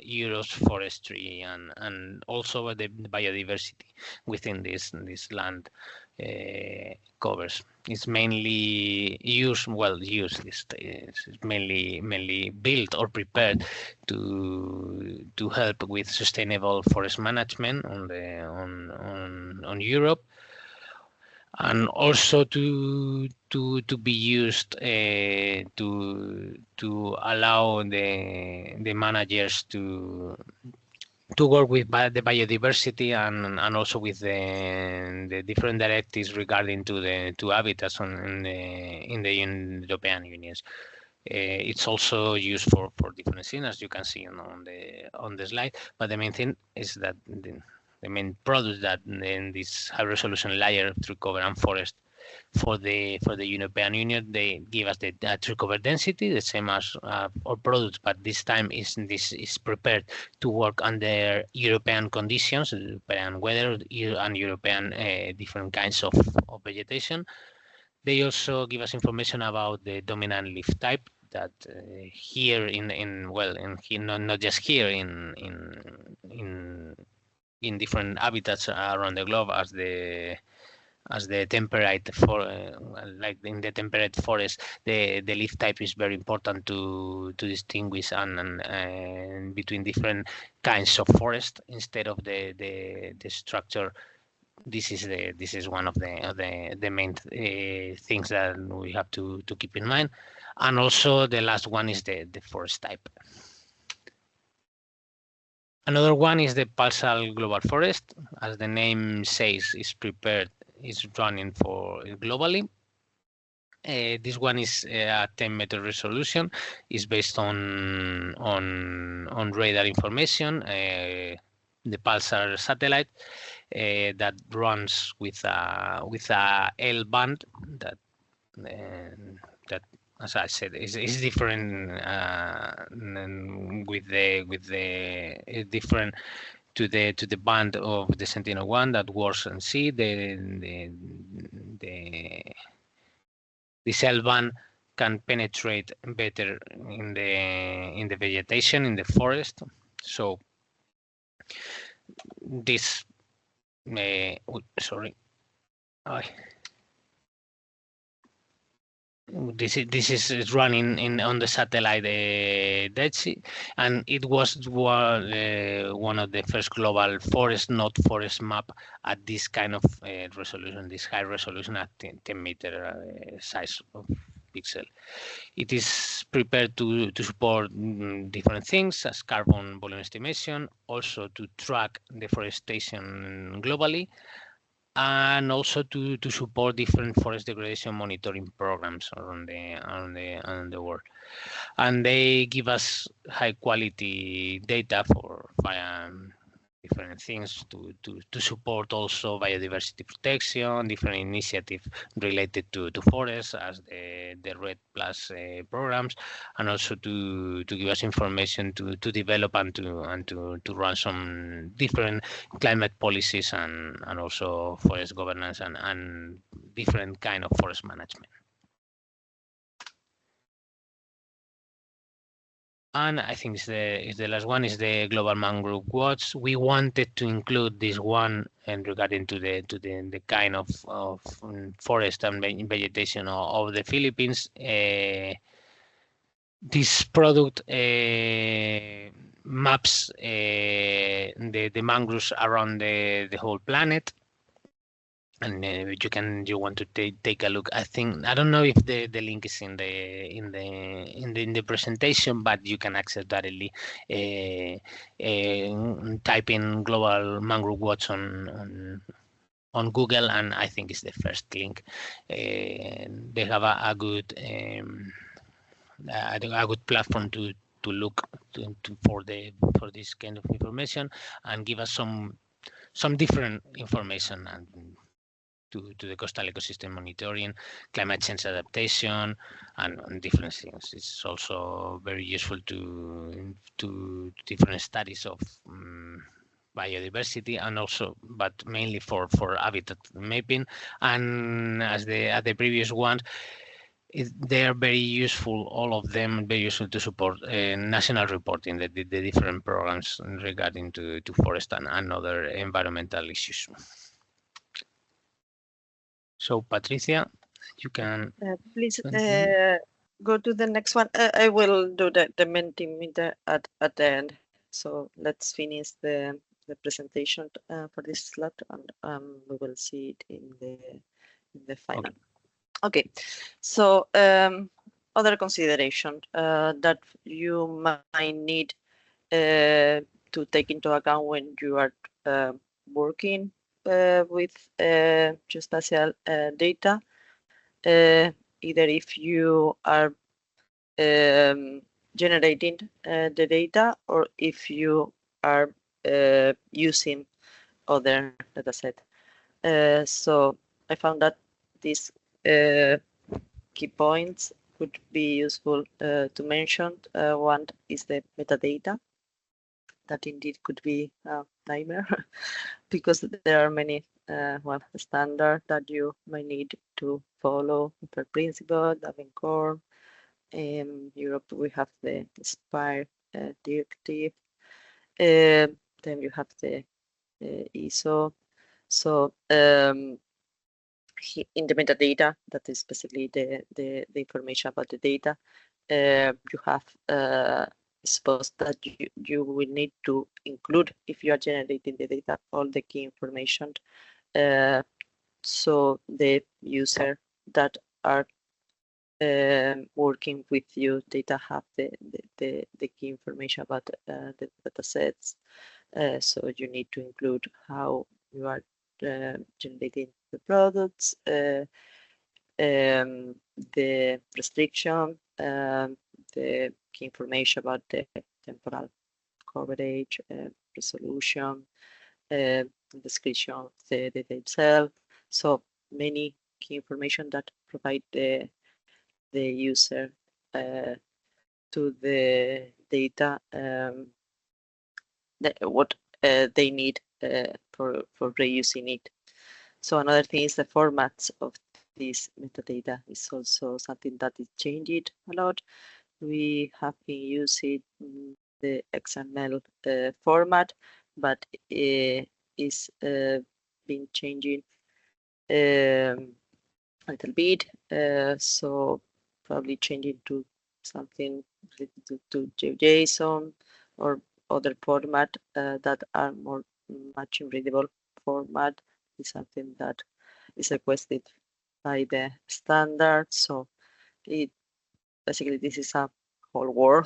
Euro's forestry and also the biodiversity within this land covers. It's mainly used, it's mainly built or prepared to help with sustainable forest management on Europe, and also to be used to allow the managers to work with the biodiversity and also with the different directives regarding to habitats in the European Union. It's also used for different things, as you can see on the slide. But the main thing is that the main product that in this high resolution layer tree cover and forest for the European Union, they give us the tree cover density, the same as our products, but this time this is prepared to work under European conditions, European weather and European different kinds of vegetation. They also give us information about the dominant leaf type that here not just here in different habitats around the globe as the temperate like in the temperate forest, the leaf type is very important to distinguish and between different kinds of forest instead of the structure. This is one of the main things that we have to keep in mind. And also the last one is the forest type. Another one is the pulsar global forest. As the name says, is running for globally. This one is a 10-meter resolution. It's based on radar information. The pulsar satellite that runs with a L band that as I said is different with the different to the band of the Sentinel-1 that works on sea. This L band can penetrate better in the vegetation in the forest. So this this is running on the satellite Dead Sea, and it was one of the first global forest map at this kind of resolution, this high resolution at 10-meter size of pixel. It is prepared to support different things as carbon volume estimation, also to track deforestation globally, and also to support different forest degradation monitoring programs around the world. And they give us high quality data for different things to support also biodiversity protection, different initiatives related to forests as the RED Plus programs, and also to give us information to develop and to run some different climate policies and also forest governance and different kind of forest management. And I think is the last one is the Global Mangrove Watch. We wanted to include this one and regarding to the kind of forest and vegetation of the Philippines. This product maps the mangroves around the whole planet. And you want to take a look. I don't know if the link is in the presentation, but you can access directly. Type in Global Mangrove Watch on Google, and I think it's the first link. They have a good platform to look for this kind of information and give us some different information and to the coastal ecosystem monitoring, climate change adaptation, and different things. It's also very useful to different studies of biodiversity, and also, but mainly for habitat mapping. And as the previous ones, they are very useful, all of them very useful to support national reporting, the different programs regarding to forest and other environmental issues. So Patricia, you can please continue. go to the next one. I will do the Mentimeter at the end. So let's finish the presentation for this slot, and we will see it in the final. Okay, so other consideration that you might need to take into account when you are working with geospatial data, either if you are generating the data or if you are using other dataset. So I found that these key points could be useful to mention. One is the metadata. That indeed could be a nightmare because there are many standards that you might need to follow per principle, Dublin Core. In Europe, we have the SPIRE directive. Then you have the ISO. So in the metadata, that is basically the information about the data, you have suppose that you will need to include, if you are generating the data, all the key information. So the user that are working with you, data have the key information about the data sets. So you need to include how you are generating the products, the restriction, the key information about the temporal coverage, resolution, description of the data itself. So many key information that provide the user to the data what they need for reusing it. So another thing is the formats of this metadata is also something that is changing a lot. We have been using the XML format, but it's been changing a little bit. So probably changing to something related to JSON or other format that are more machine readable format is something that is requested by the standard. So it basically this is a whole war,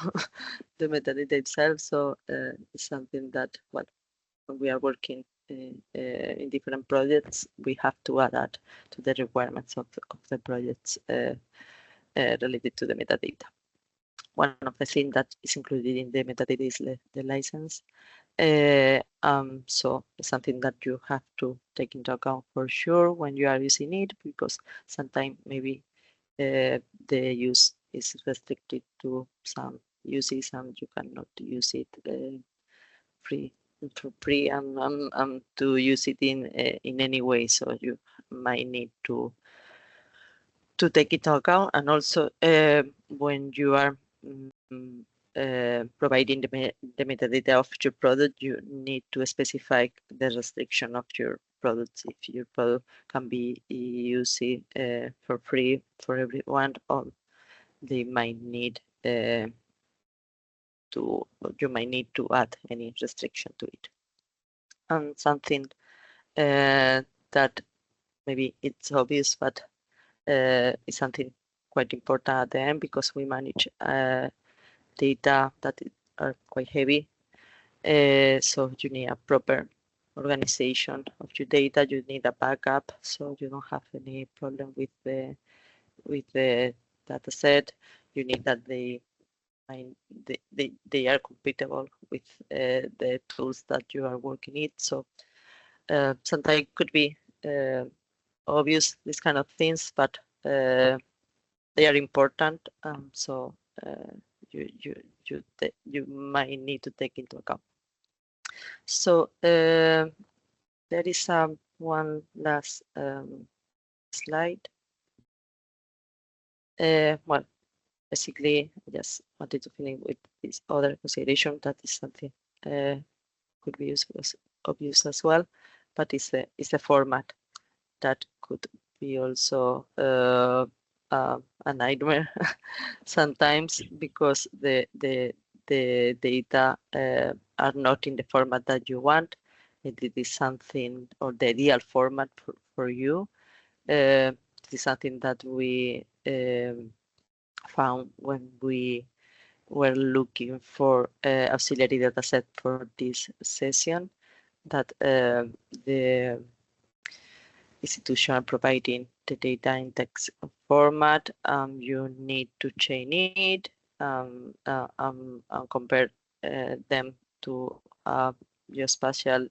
the metadata itself. So it's something that when we are working in different projects, we have to add that to the requirements of the projects related to the metadata. One of the things that is included in the metadata is the license. So it's something that you have to take into account for sure when you are using it, because sometimes maybe the use is restricted to some uses and you cannot use it for free and to use it in any way. So you might need to take it into account, and also when you are providing the metadata of your product, you need to specify the restriction of your products. If your product can be used for free for everyone, or they might need you might need to add any restriction to it. And something that maybe it's obvious, but it's something quite important at the end, because we manage data that are quite heavy. So you need a proper organization of your data. You need a backup, so you don't have any problem with the data set. You need that they are compatible with the tools that you are working in. So sometimes it could be obvious, these kind of things, but they are important. So you might need to take into account. So there is one last slide. well, basically, I just wanted to finish with this other consideration that is something could be useful obvious as well, but it's a format that could be also a nightmare sometimes, because the data are not in the format that you want. It is something, or the ideal format for you. It is something that we found when we were looking for auxiliary dataset for this session, that the institution providing the data in text format, you need to change it and compare them to a geospatial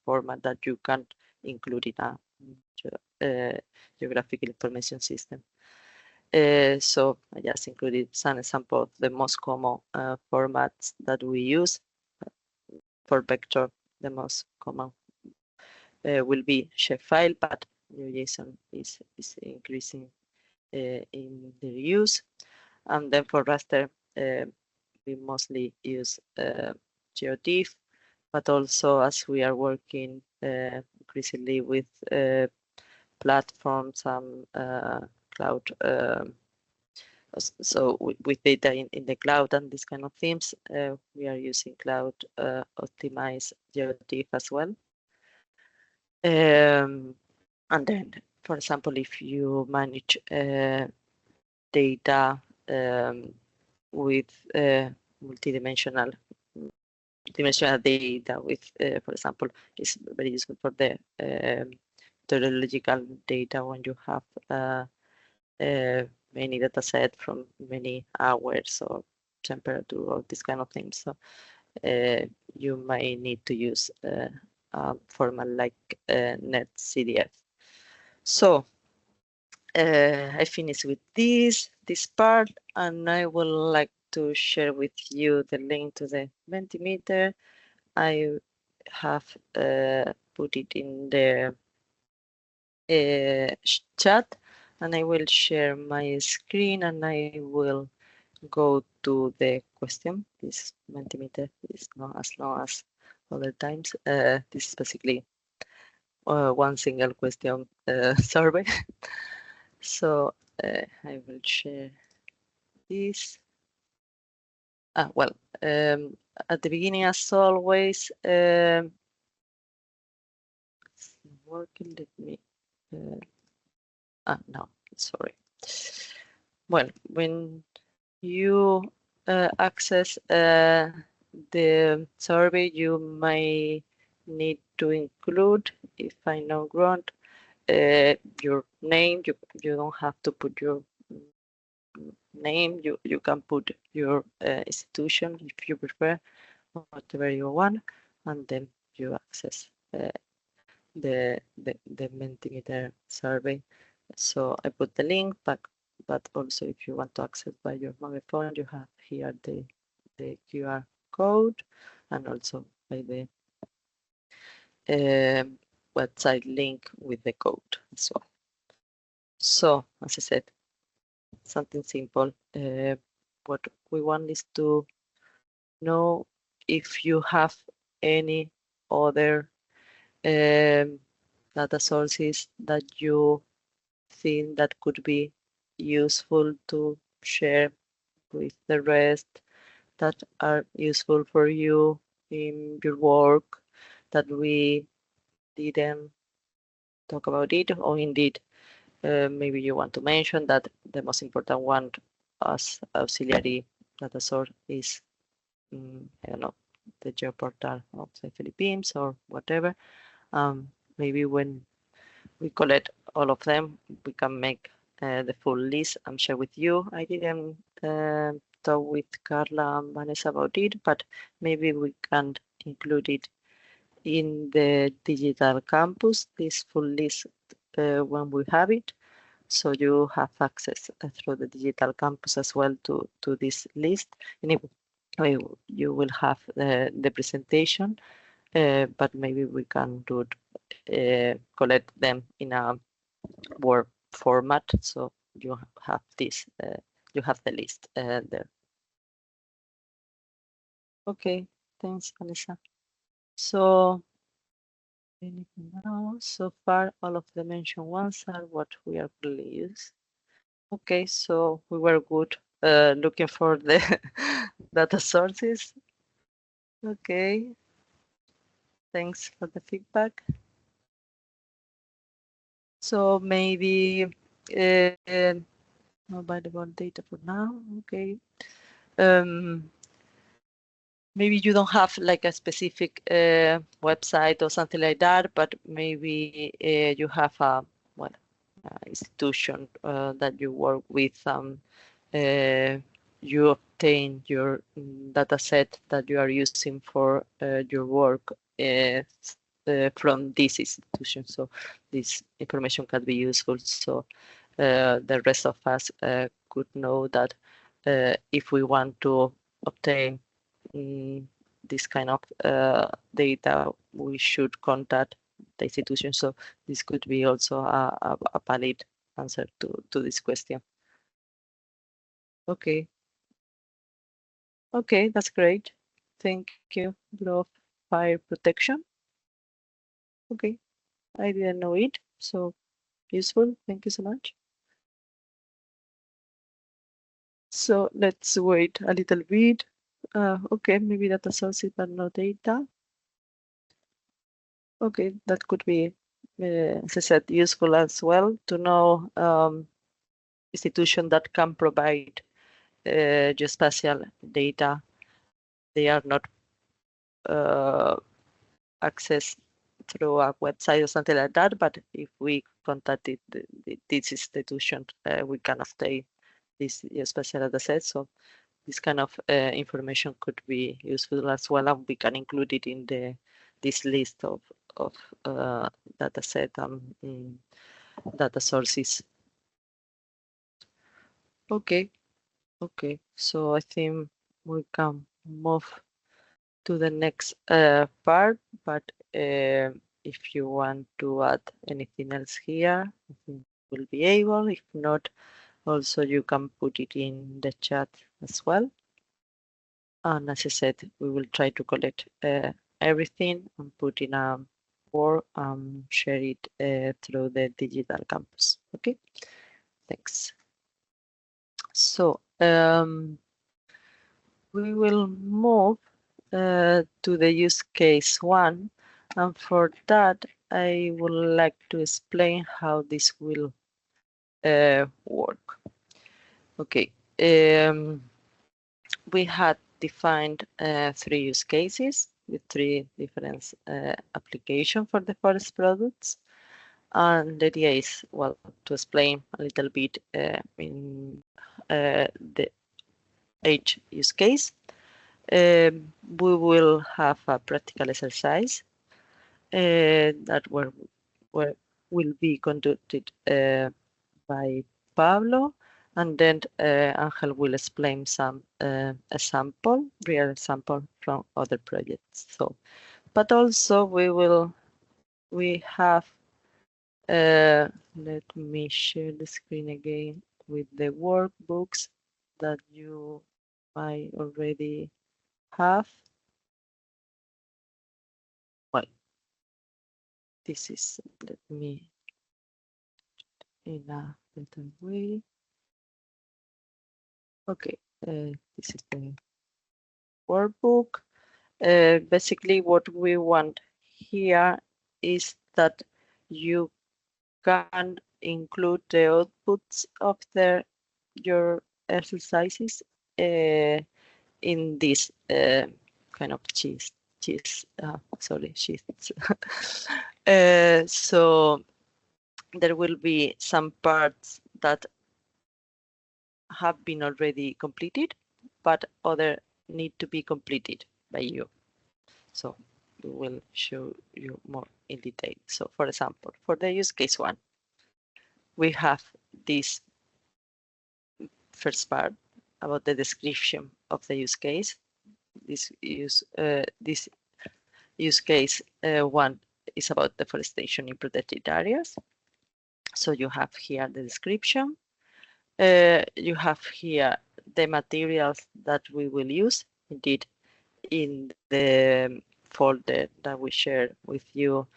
format that you can include in a geographical information system. So I just included some example of the most common formats that we use. For vector, the most common will be shapefile, but JSON is increasing in their use. And then for raster, we mostly use GeoTIFF, but also as we are working increasingly with platforms and cloud, so with data in the cloud and these kind of themes, we are using cloud optimized GeoTIFF as well. And then, for example, if you manage data with multidimensional data with, for example, is very useful for the meteorological data when you have many data set from many hours or temperature or this kind of things. So you might need to use a format like NetCDF. So I finished with this part, and I would like to share with you the link to the Mentimeter. I have put it in the chat, and I will share my screen, and I will go to the question. This Mentimeter is not as long as other times. This is basically one single question survey. So I will share this. Well, at the beginning, as always, it's not working. Let me. No, sorry. Well, when you access the survey, you may need to include, if I know wrong, your name. You don't have to put your name. You can put your institution if you prefer, whatever you want, and then you access the Mentimeter survey. So I put the link, but also if you want to access by your mobile phone, you have here the QR code, and also by the website link with the code as well. So as I said, something simple. What we want is to know if you have any other data sources that you think that could be useful to share with the rest, that are useful for you in your work, that we didn't talk about it, or indeed maybe you want to mention that the most important one as auxiliary data source is I don't know, the geoportal of the Philippines or whatever. Maybe when we collect all of them, we can make the full list and share with you. I didn't talk with Carla and Vanessa about it, but maybe we can include it in the digital campus, this full list when we have it. So you have access through the digital campus as well to this list. Anyway, you will have the presentation, but maybe we can do collect them in a Word format, so you have this, you have the list there. Okay, thanks, Vanessa. So now, so far, all of the mentioned ones are what we are really use. Okay, so we were good looking for the data sources. Okay, thanks for the feedback. So maybe no available data for now. Okay. Maybe you don't have like a specific website or something like that, but maybe you have a institution that you work with. You obtain your data set that you are using for your work from this institution. So this information can be useful. So the rest of us could know that if we want to obtain this kind of data, we should contact the institution. So this could be also a valid answer to this question. Okay. Okay, that's great. Thank you. Law of fire protection. Okay, I didn't know it, so useful. Thank you so much. So let's wait a little bit. Okay, maybe data sources but no data. Okay, that could be, as I said, useful as well to know institution that can provide geospatial data. They are not accessed through a website or something like that, but if we contacted this institution, we can obtain this geospatial data set. So this kind of information could be useful as well, and we can include it in this list of data set and data sources. Okay, so I think we can move to the next part, but if you want to add anything else here, I think we'll be able. If not, also you can put it in the chat as well. And as I said, we will try to collect everything and put in a board and share it through the digital campus. Okay, thanks. So we will move to the use case 1, and for that I would like to explain how this will work. Okay, we had defined 3 use cases with 3 different applications for the forest products, and the idea is, well, to explain a little bit in the each use case. We will have a practical exercise that will be conducted by Pablo, and then Angel will explain some real example from other projects. So, but also we have, let me share the screen again with the workbooks that you might already have. Well, this is, let me in a better way. Okay, this is the workbook. Basically, what we want here is that you can include the outputs of your exercises in this kind of sheets. So there will be some parts that have been already completed, but other need to be completed by you. So we will show you more in detail. So for example, for the use case 1, we have this first part about the description of the use case. This use case 1 is about deforestation in protected areas. So you have here the description. You have here the materials that we will use. Indeed, in the folder that we share with you,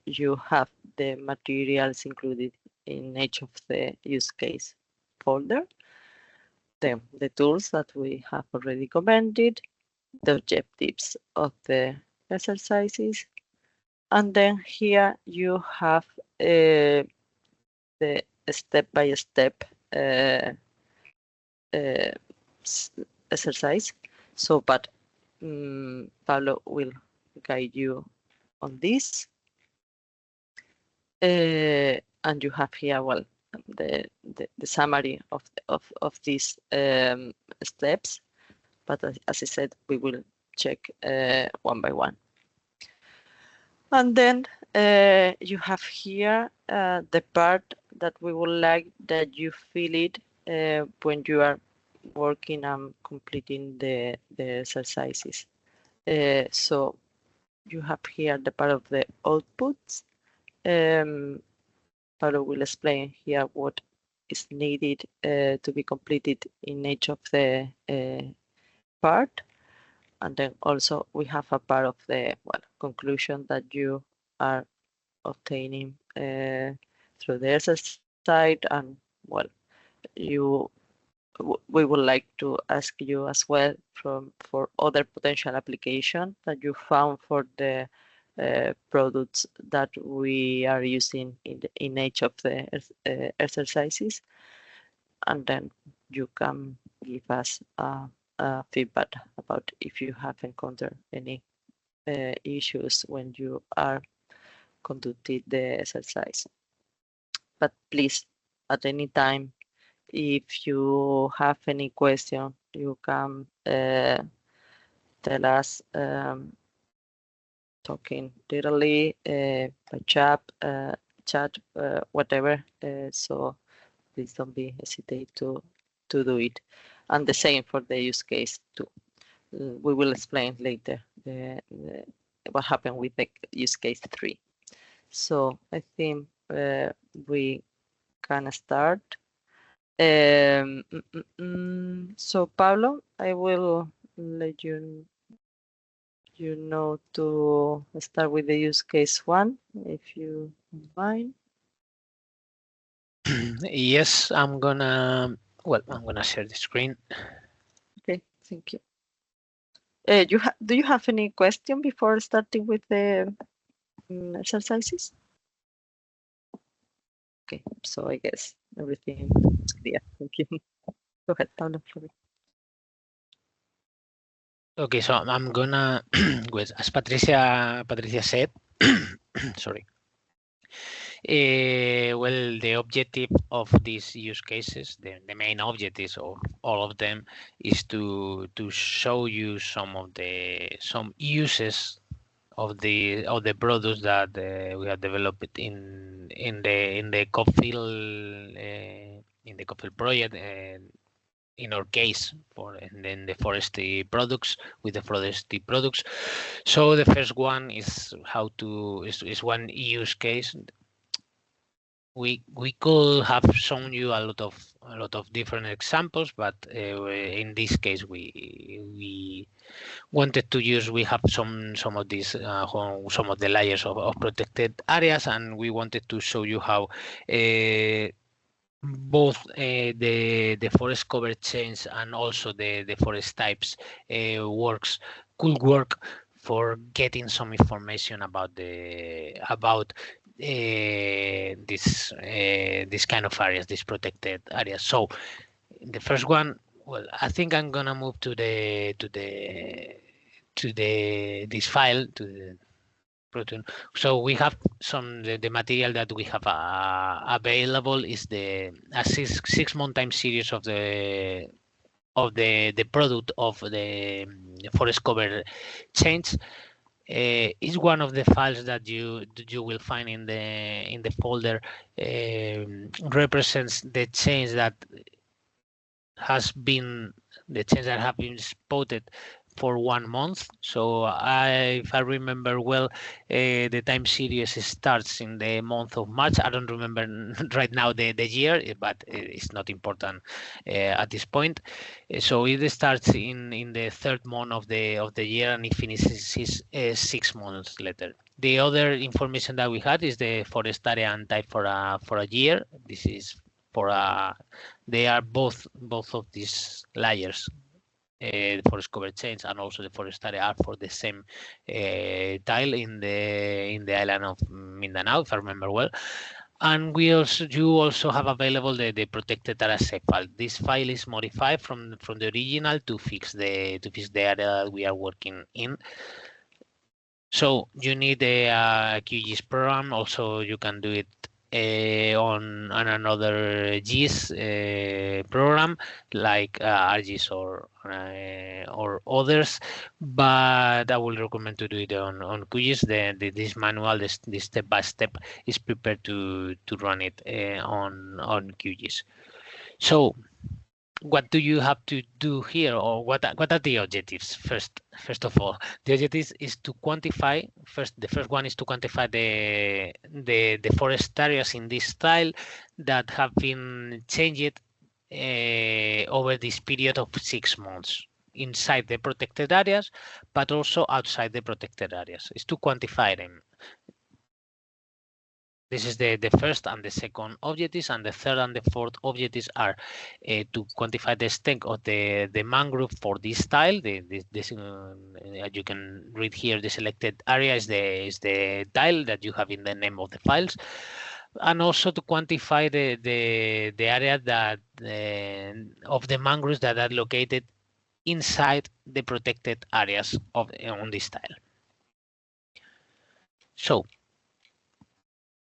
you have the materials included in each of the use case folder. Then the tools that we have already commented, the objectives of the exercises, and then here you have the step-by-step exercise. So, but Pablo will guide you on this. And you have here, well, the summary of these steps. But as I said, we will check one by one. And then you have here the part that we would like that you fill it when you are working and completing the exercises. So you have here the part of the outputs. Paulo will explain here what is needed to be completed in each of the part. And then also we have a part of the conclusion that you are obtaining through the exercise, and we would like to ask you as well for other potential application that you found for the products that we are using in each of the exercises, and then you can give us feedback about if you have encountered any issues when you are conducting the exercise. But please, at any time, if you have any question, you can tell us talking literally by chat, whatever. So please don't be hesitate to do it. And the same for the use case too. We will explain later what happened with the use case 3. So I think we can start. So Pablo, I will let you know to start with the use case 1, if you don't mind. Yes, I'm gonna share the screen. Okay, thank you. Do you have any question before starting with the exercises? Okay, so I guess everything is clear. Thank you. Go ahead, Pablo. Sorry. Okay, so I'm gonna, as Patricia said, sorry. Well, the objective of these use cases, the main objectives of all of them, is to show you some uses of the products that we have developed in the CopPhil project. In our case, and then the forestry products with the forestry products. So the first one is is one use case. We could have shown you a lot of different examples, but in this case we wanted to use. We have some of these some of the layers of protected areas, and we wanted to show you how both the forest cover change and also the forest types could work for getting some information about this kind of areas, these protected areas. So the first one, well, I think I'm gonna move to this file, to the protein. So we have the material that we have available is a 6-month time series of the product of the forest cover change. Is one of the files that you will find in the folder. Represents the change that have been spotted for 1 month. So if I remember well, the time series starts in the month of March. I don't remember right now the year, but it's not important at this point. So it starts in the 3rd month of the year, and it finishes 6 months later. The other information that we had is the forest area and type for a year. This is for they are both of these layers, the forest cover change and also the forest area, are for the same tile in the island of Mindanao, if I remember well. And you also have available the protected area shape file. This file is modified from the original to fix the area that we are working in. So you need a QGIS program. Also, you can do it on another GIS program like ArcGIS or others, but I will recommend to do it on QGIS. This manual, this step by step, is prepared to run it on QGIS. So what do you have to do here, or what are the objectives? First of all, the objectives is to quantify. The first one is to quantify the forest areas in this style that have been changed over this period of 6 months inside the protected areas, but also outside the protected areas. Is to quantify them. This is the first and the second objectives, and the third and the fourth objectives are to quantify the extent of the mangrove for this style. As you can read here, the selected area is the tile that you have in the name of the files, and also to quantify the area that of the mangroves that are located inside the protected areas on this tile. So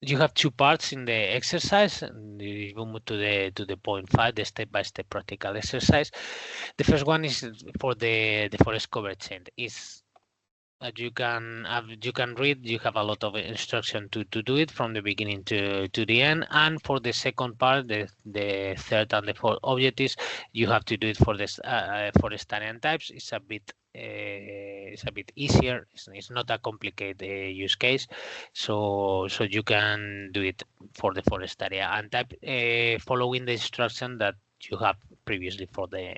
you have 2 parts in the exercise. We move to the point 5, the step-by-step practical exercise. The first one is for the forest cover change. Is you can read. You have a lot of instruction to do it from the beginning to the end. And for the second part, the third and the fourth objectives, you have to do it for this forest area and types. It's a bit easier. It's not a complicated use case, so you can do it for the forest area and type following the instruction that you have previously for the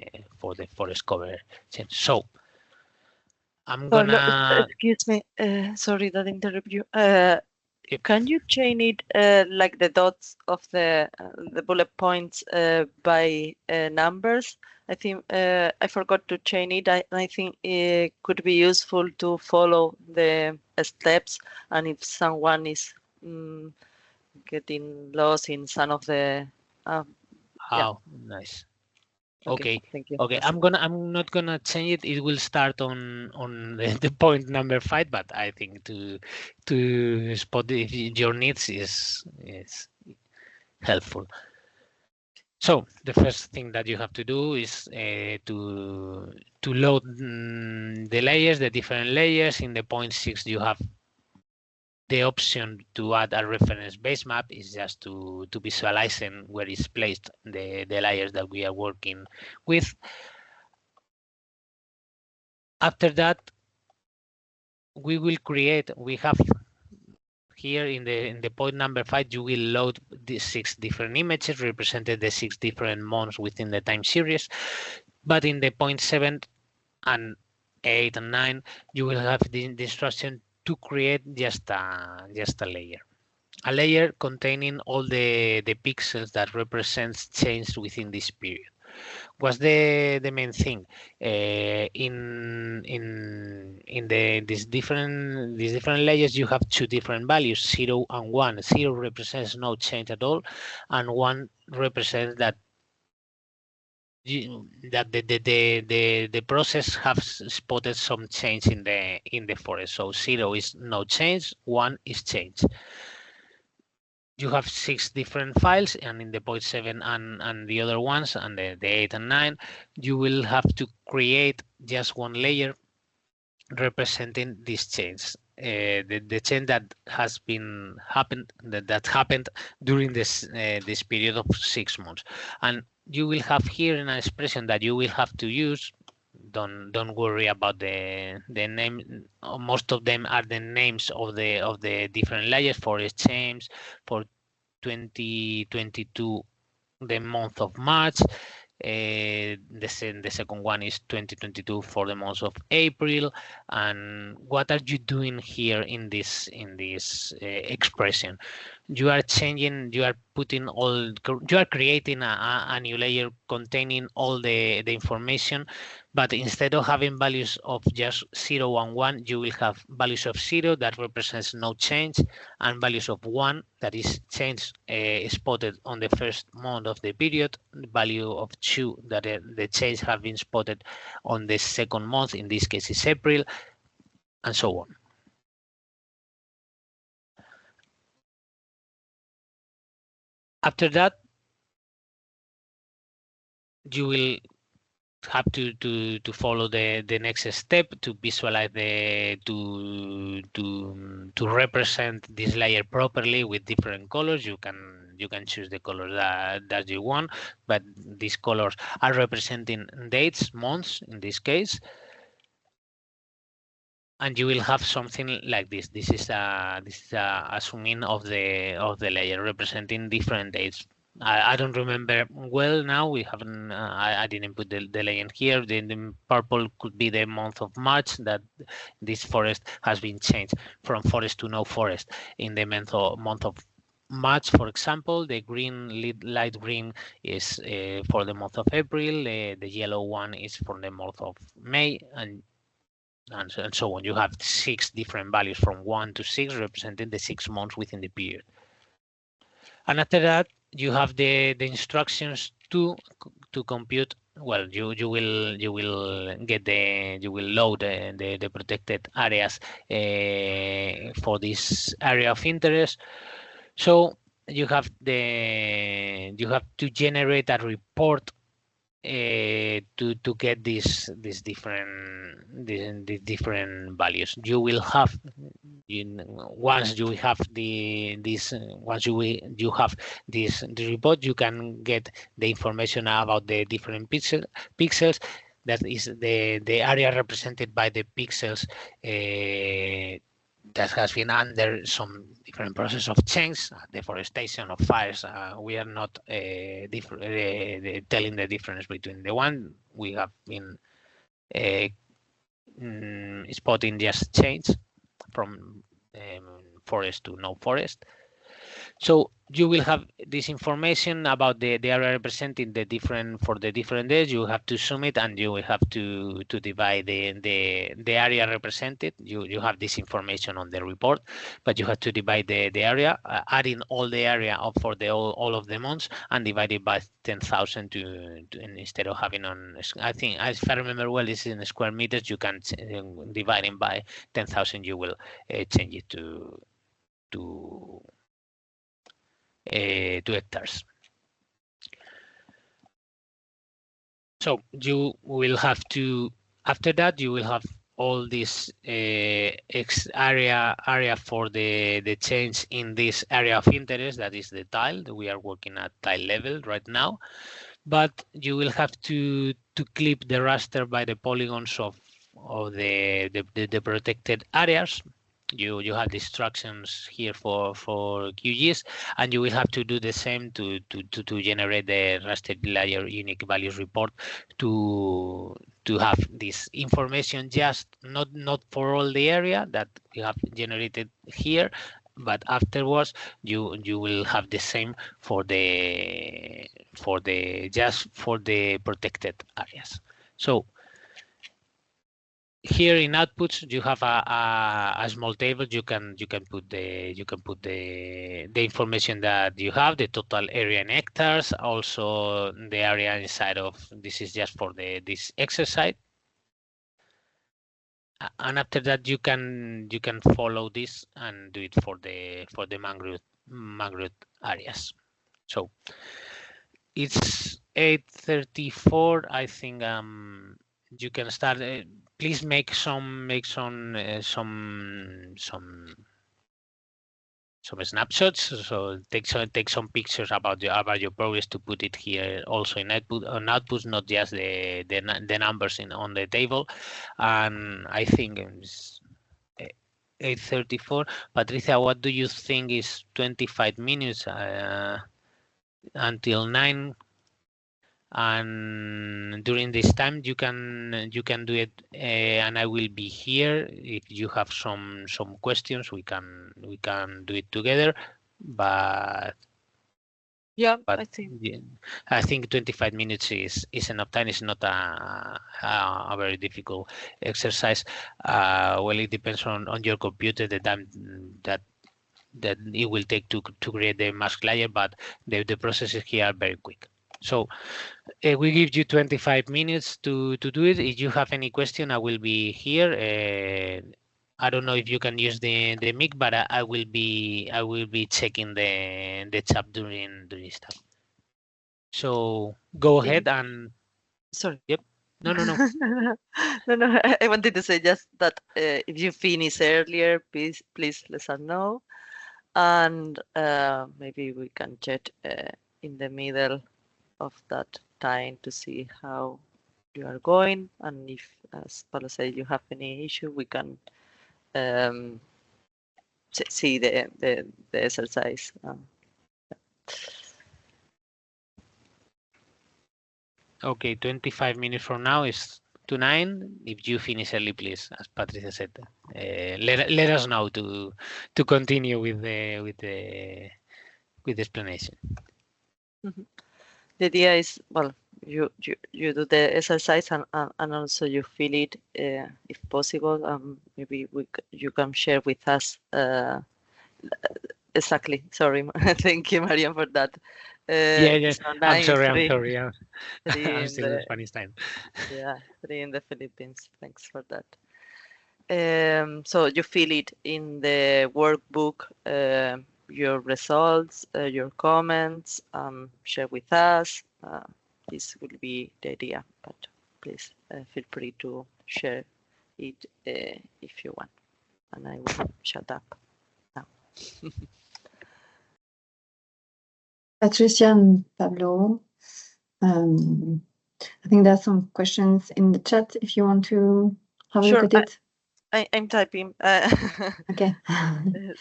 forest cover change. So I'm gonna excuse me, sorry that interrupt you. Can you change it like the dots of the bullet points by numbers? I think I forgot to change it. I think it could be useful to follow the steps, and if someone is getting lost in some of the nice. Okay. Thank you. Okay, I'm not gonna change it. It will start on the point number 5, but I think to spot if your needs is helpful. So the first thing that you have to do is to load the layers, the different layers. In the point 6, you have the option to add a reference base map. Is just to visualize where is placed the layers that we are working with. After that, we have here in the point number 5, you will load the 6 different images represented the 6 different months within the time series. But in the point 7 and 8 and 9, you will have the instruction to create just a layer containing all the pixels that represents change within this period. What's the main thing in these different layers? You have 2 different values, 0 and 1. 0 represents no change at all, and 1 represents that the process has spotted some change in the forest. So 0 is no change, 1 is change. You have 6 different files, and in the point 7 and the other ones, and the 8 and 9, you will have to create just one layer representing this change. The change that happened during this period of 6 months. And you will have here an expression that you will have to use don't worry about the name. Most of them are the names of the different layers. Forest change for 2022, the month of March. The second one is 2022 for the month of April. And what are you doing here in this expression? You are changing, you are putting all, you are creating a new layer containing all the information, but instead of having values of just 0 and 1, you will have values of 0 that represents no change, and values of 1 that is change spotted on the first month of the period, value of 2 that the change have been spotted on the second month, in this case is April, and so on. After that, you will have to follow the next step to visualize to represent this layer properly with different colors. You can choose the color that you want, but these colors are representing dates, months in this case, and you will have something like this. This is a zoom in of the layer representing different dates. I don't remember well now. We haven't. I didn't put the layer here. The purple could be the month of March that this forest has been changed from forest to no forest. In the month of March, for example, the green light green is for the month of April. The yellow one is for the month of May, and so on. You have 6 different values from 1 to 6 representing the 6 months within the period. And after that, you have the instructions to compute. Well, you will load the protected areas for this area of interest. So you have to generate a report to get these different values. You will have once you have the report, you can get the information about the different pixels. That is the area represented by the pixels that has been under some different process of change, deforestation, of fires. We are not telling the difference between the one we have been spotting just change from forest to no forest. So you will have this information about the area representing for the different days. You have to sum it, and you will have to divide the area represented. You have this information on the report, but you have to divide the area, adding all the area for all of the months, and divide it by 10,000 instead of having on. I think, if I remember well, it's in square meters. You can divide it by 10,000. You will change it to hectares. So you will have to, after that, you will have all this area for the change in this area of interest, that is the tile. We are working at tile level right now, but you will have to clip the raster by the polygons of the protected areas. You have the instructions here for QGIS, and you will have to do the same to generate the rastered layer unique values report to have this information, just not for all the area that you have generated here, but afterwards you will have the same for the protected areas. So here in outputs you have a small table. You can put the information that you have, the total area in hectares, also the area inside of this is just for this exercise. And after that you can follow this and do it for the mangrove areas. So it's 8:34. I think you can start. Please make some snapshots. So take some pictures about your progress to put it here also in outputs, not just the numbers on the table. And I think it's 8:34. Patricia, what do you think is 25 minutes until 9? And during this time you can do it, and I will be here. If you have some questions, we can do it together. But Yeah, but I think. yeah, I think 25 minutes is enough time. It's not a very difficult exercise. Well, it depends on your computer, the time that it will take to create the mask layer, but the processes here are very quick. So we give you 25 minutes to do it. If you have any question, I will be here. I don't know if you can use the mic, but I will be checking the chat during this time. So go ahead and. Sorry. Yep. No. No. I wanted to say just that if you finish earlier, please let us know, and maybe we can chat in the middle of that time to see how you are going, and if, as Paulo said, you have any issue, we can see the exercise. Okay, 25 minutes from now is to 9. If you finish early, please, as Patricia said, let us know to continue with the explanation. Mm-hmm. The idea is, well, you do the exercise and also you feel it if possible. Maybe you can share with us exactly. Sorry, thank you, Marian, for that. Yeah. So I'm 9, sorry. 3 I'm in still in the Spanish time. yeah 3 in the Philippines. Thanks for that. So you feel it in the workbook, your results, your comments, share with us. This will be the idea, but please feel free to share it if you want. And I will shut up now. Patricia and Pablo, I think there are some questions in the chat if you want to have a Sure, look at it. I'm typing. Okay.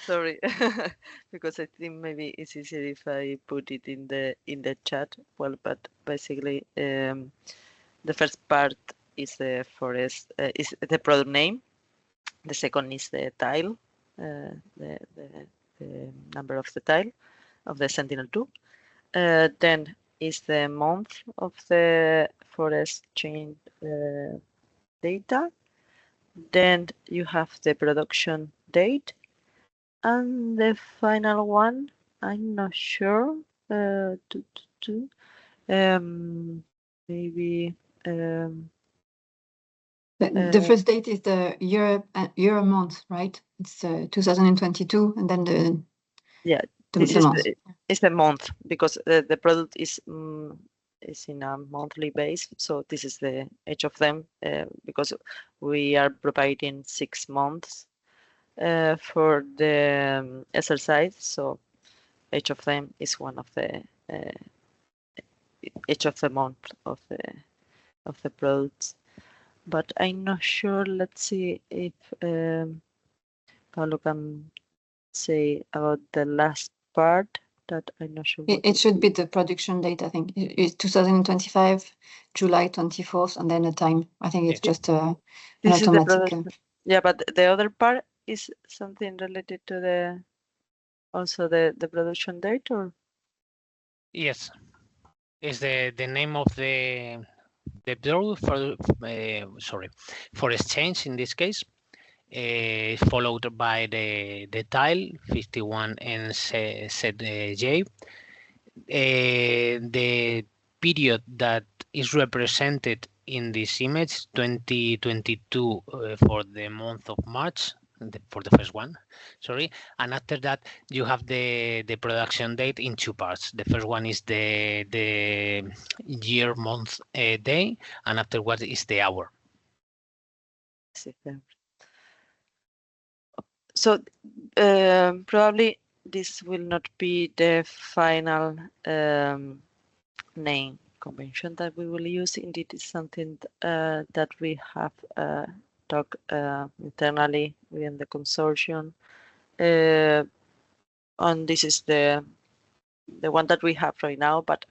Sorry, because I think maybe it's easier if I put it in the chat. Well, but basically, the first part is the forest, is the product name. The second is the tile, the number of the tile of the Sentinel-2. Then is the month of the forest chain data. Then you have the production date, and the final one, I'm not sure. Maybe. The first date is the year month, right? It's 2022, and then the this the month. is the month, because the product is in a monthly base. So this is the each of them, because we are providing 6 months for the exercise. So each of them is one of the each of the month of the products. But I'm not sure. Let's see if Paulo can say about the last part. That I'm not sure. It should be the production date. I think it's 2025, July 24th, and then a time. I think it's just an this automatic. Is yeah, but the other part is something related to the also the production date, or Yes, is the name of the product for exchange in this case, followed by the tile 51NZJ. The period that is represented in this image, 2022, for the month of March, for the first one, sorry. And after that, you have the production date in 2 parts. The first one is the year, month, day, and afterwards is the hour. so probably this will not be the final name convention that we will use. Indeed, it's something that we have talked internally within the consortium. And this is the one that we have right now, but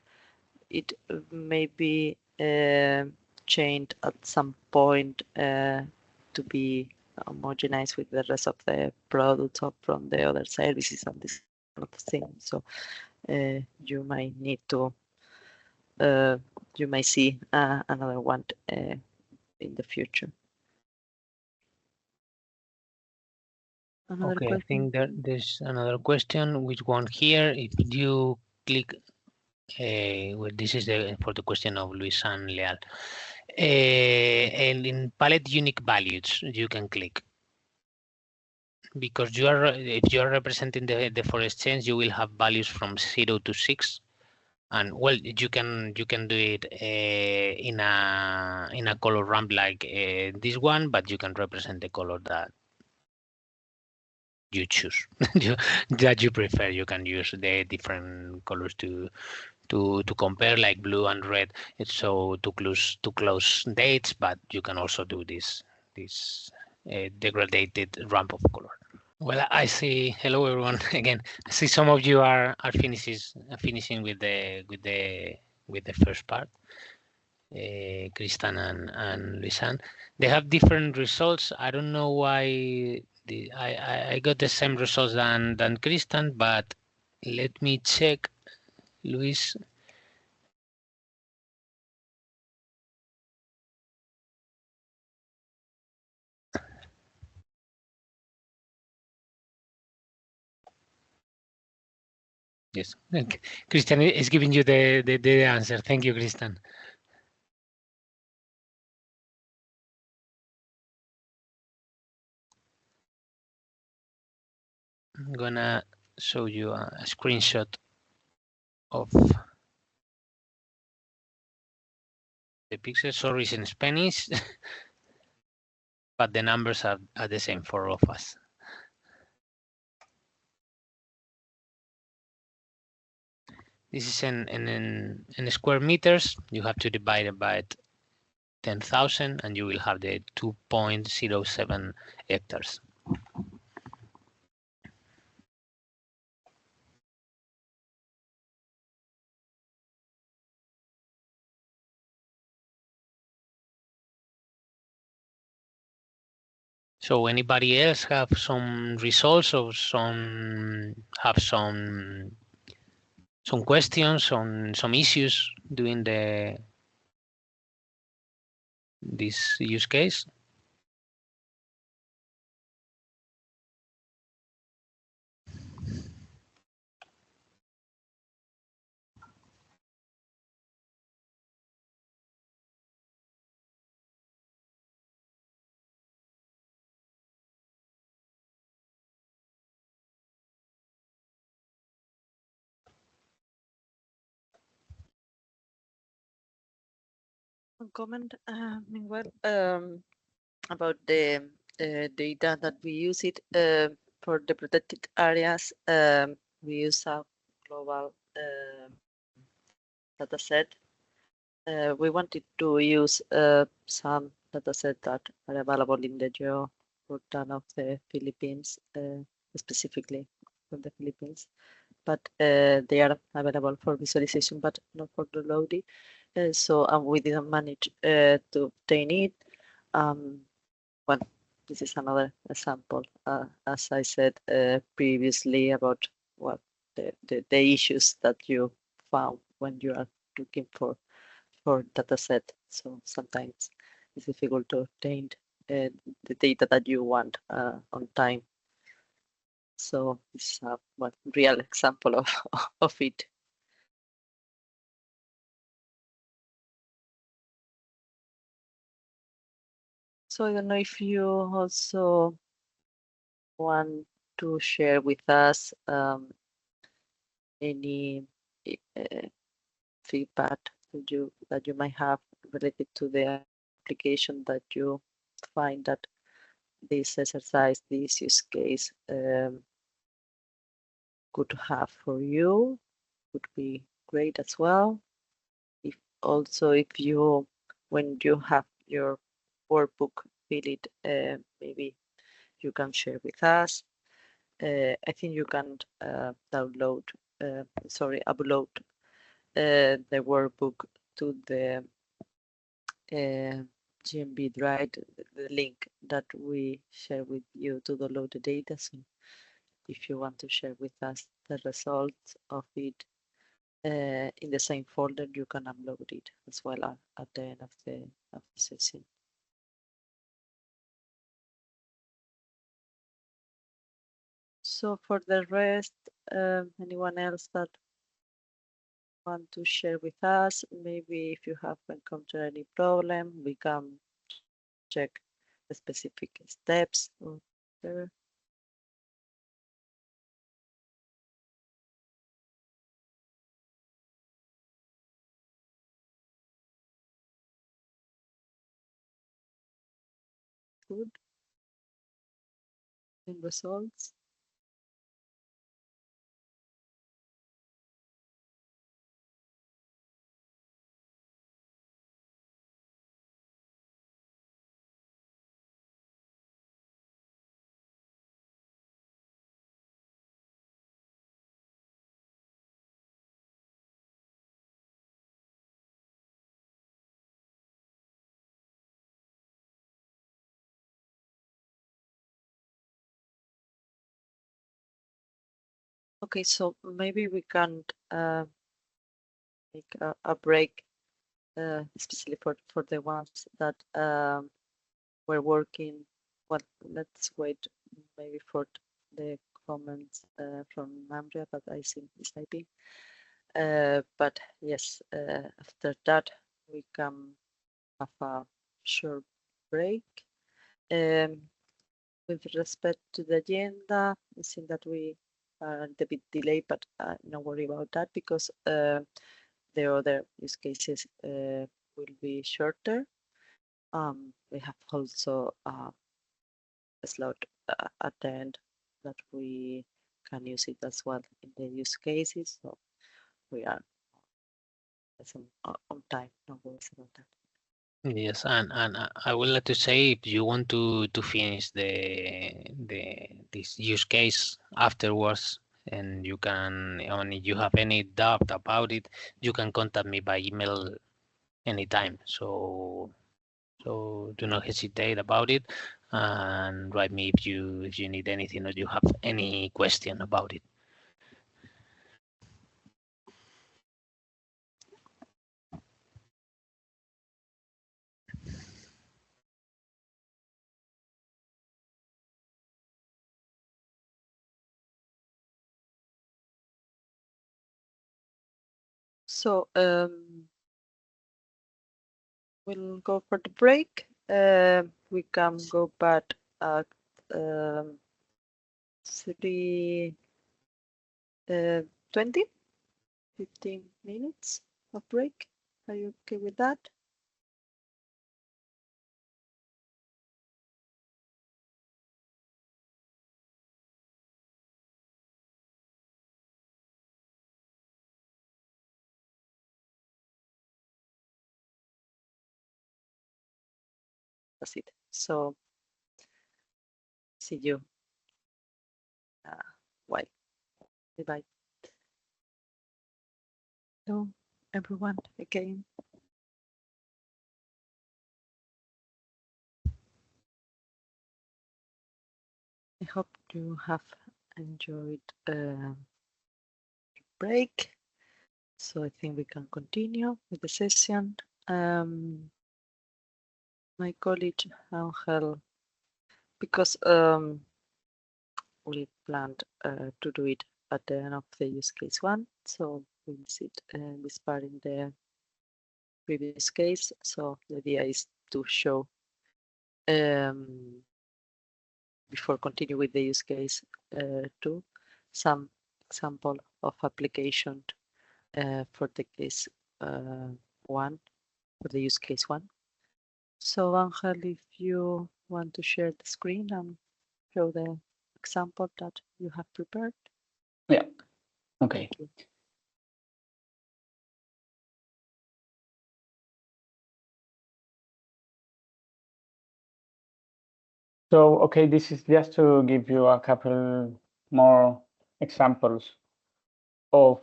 it may be changed at some point to be homogenized with the rest of the products or from the other services and this kind of thing. So you might need to, you might see another one in the future. Okay, I think there's another question. Which one here? If you click, well, this is for the question of Luis and Leal. And in palette unique values, you can click. Because if you are representing the forest change, you will have values from 0 to 6. And well, you can do it in a color ramp like this one, but you can represent the color that you choose, that you prefer. You can use the different colors to compare, like blue and red. It's so to close dates, but you can also do this degraded ramp of color. Well, I see. Hello, everyone. Again, I see some of you are finishing with the first part. Kristan and Lisanne, they have different results. I don't know why. I got the same results than Kristan, but let me check, Luis. Yes, Christian is giving you the answer. Thank you, Kristan. I'm gonna show you a screenshot of the pixels. Sorry, it's in Spanish, but the numbers are the same for all of us. This is in square meters. You have to divide it by 10,000 and you will have the 2.07 hectares. So anybody else have some results or some questions on some issues doing this use case? Comment, meanwhile, about the data that we use it for the protected areas. We use a global data set. We wanted to use some data set that are available in the geo portal of the Philippines, specifically from the Philippines, but they are available for visualization, but not for downloading. So we didn't manage to obtain it. Well, this is another example, as I said previously, about what the issues that you found when you are looking for data set. So sometimes it's difficult to obtain the data that you want on time. So it's a real example of it. So I don't know if you also want to share with us any feedback that you might have related to the application that you find that this exercise, this use case could have for you would be great as well. If also if you, when you have your workbook filled, maybe you can share with us. I think you can upload the workbook to the GMB Drive, the link that we share with you to download the data. So if you want to share with us the results of it in the same folder, you can upload it as well at the end of the session. So for the rest, anyone else that want to share with us, maybe if you have encountered any problem, we can check the specific steps there. Good. And results. Okay, so maybe we can make a break, especially for the ones that were working. Well, let's wait maybe for the comments from Andrea, but I think he's typing. But yes, after that we can have a short break. With respect to the agenda, I think that we are a bit delayed, but no worry about that because the other use cases will be shorter. We have also a slot at the end that we can use it as well in the use cases. So we are on time, no worries about that. Yes, and I would like to say if you want to finish this use case afterwards, and you can, and if you have any doubt about it, you can contact me by email anytime. So do not hesitate about it, and write me if you need anything or you have any question about it. So we'll go for the break. We can go back at 3:20, 15 minutes of break. Are you okay with that? That's it. So see you. Bye. Bye. Hello, everyone, again. I hope you have enjoyed break. So I think we can continue with the session. My colleague Angel, because we planned to do it at the end of the use case one, so we'll sit this part in the previous case. So the idea is to show before continue with the use case two, some example of application for the case one, for the use case one. So Angel, if you want to share the screen and show the example that you have prepared. Yeah, Okay. So, okay, this is just to give you a couple more examples of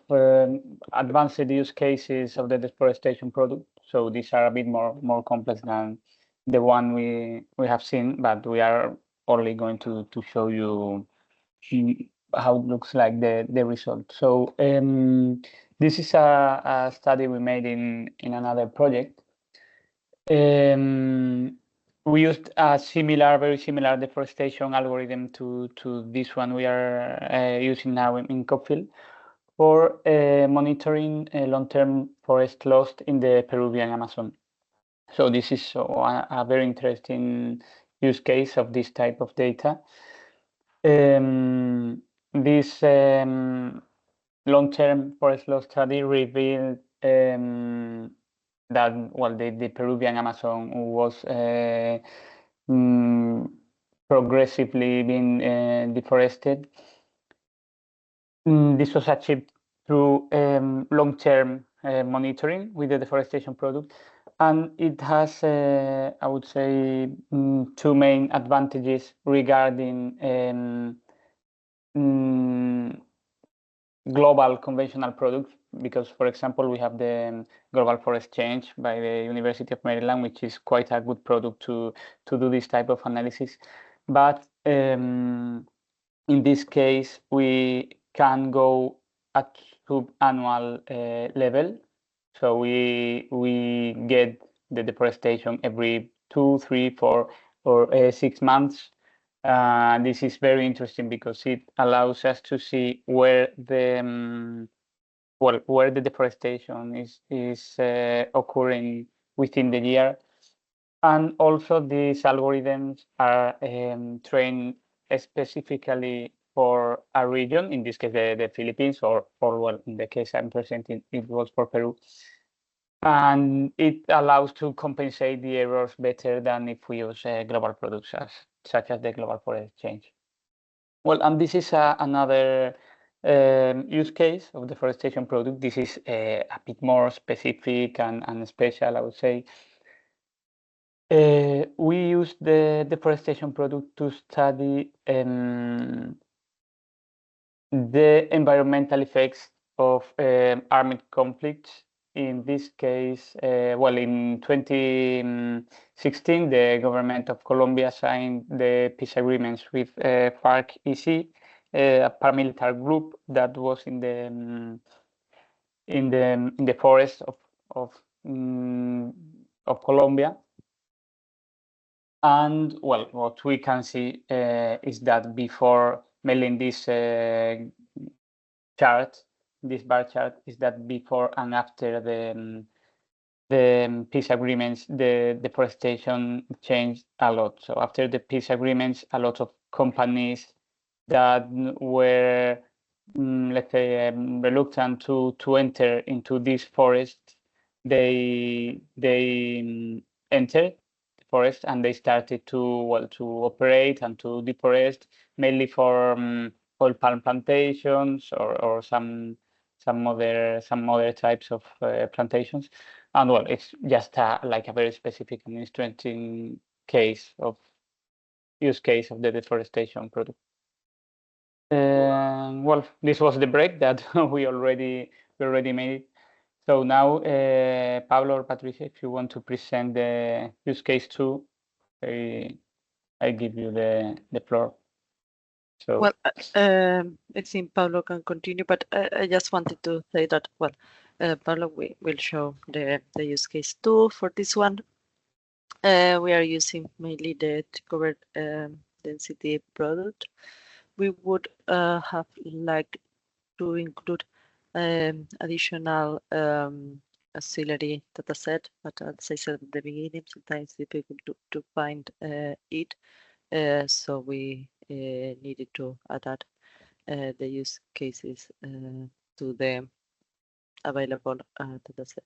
advanced use cases of the deforestation product. So these are a bit more complex than the one we have seen, but we are only going to show you how it looks like the result. So this is a study we made in another project. We used a very similar deforestation algorithm to this one we are using now in CopPhil for monitoring long-term forest loss in the Peruvian Amazon. So this is a very interesting use case of this type of data. This long-term forest loss study revealed that, well, the Peruvian Amazon was progressively being deforested. This was achieved through long-term monitoring with the deforestation product, and it has, I would say, two main advantages regarding global conventional products, because, for example, we have the Global Forest Change by the University of Maryland, which is quite a good product to do this type of analysis. But in this case, we can go at sub-annual level. So we get the deforestation every 2, 3, 4, or 6 months. This is very interesting because it allows us to see where the where the deforestation is occurring within the year, and also these algorithms are trained specifically for a region. In this case, the Philippines, or well, in the case I'm presenting, it was for Peru. And it allows to compensate the errors better than if we use global products such as the Global Forest Change. Well, and this is another use case of deforestation product. This is a bit more specific and special, I would say. We use the deforestation product to study the environmental effects of armed conflicts. In this case, well, in 2016, the government of Colombia signed the peace agreements with FARC-EC, a paramilitary group that was in the forest of Colombia. And well, what we can see is that before, mainly in this chart, this bar chart, is that before and after the peace agreements, the deforestation changed a lot. So after the peace agreements, a lot of companies that were, let's say, reluctant to enter into this forest, they entered the forest, and they started to operate and to deforest, mainly for oil palm plantations or some other types of plantations. And well, it's just like a very specific and interesting use case of the deforestation product. Well, this was the break that we already made. So now, Pablo or Patricia, if you want to present the use case 2, I give you the floor. So, well, I think Pablo can continue, but I just wanted to say that, well, Pablo will show the use case 2 for this one. We are using mainly the covered density product. We would have liked to include additional auxiliary data set, but as I said at the beginning, sometimes it's difficult to find it. So we needed to add the use cases to the available data set.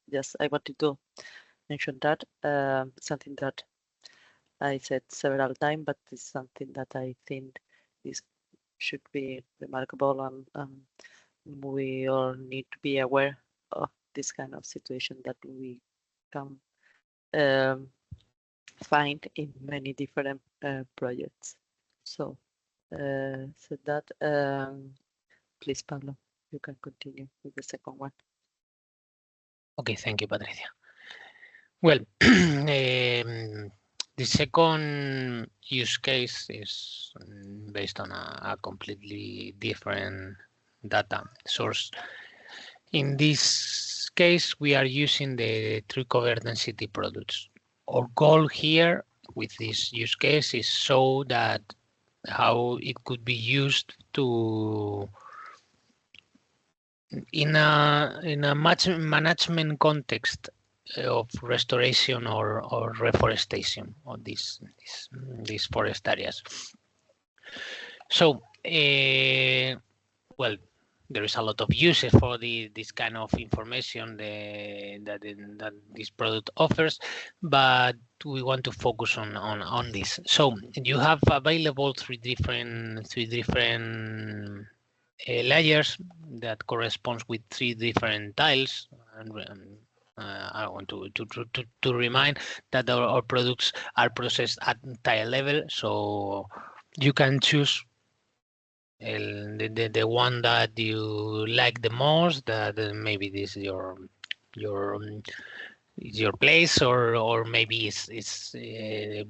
Yes, I wanted to mention that, something that I said several times, but it's something that I think should be remarkable and we all need to be aware of this kind of situation that we can find in many different projects. So, that please, Pablo, you can continue with the second one. Okay, thank you, Patricia. Well, the second use case is based on a completely different data source. In this case, we are using the tree cover density products. Our goal here with this use case is so that how it could be used to in a much management context of restoration or reforestation of these forest areas. So, well, there is a lot of uses for this kind of information that this product offers, but we want to focus on this. So you have available three different layers that corresponds with three different tiles, and I want to remind that our products are processed at tile level, so you can choose the one that you like the most. That maybe this is your place, or maybe it's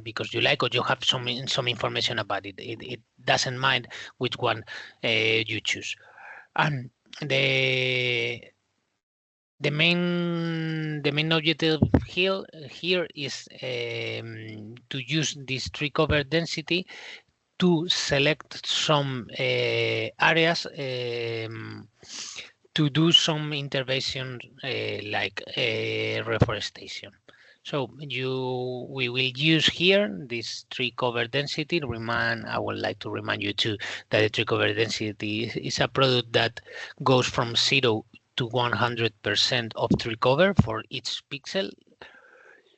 because you like, or you have some information about it. It doesn't mind which one you choose. And the main objective here is to use this tree cover density to select some areas to do some intervention like reforestation. So we will use here this tree cover density. I would like to remind you too that the tree cover density is a product that goes from 0 to 100% of tree cover for each pixel.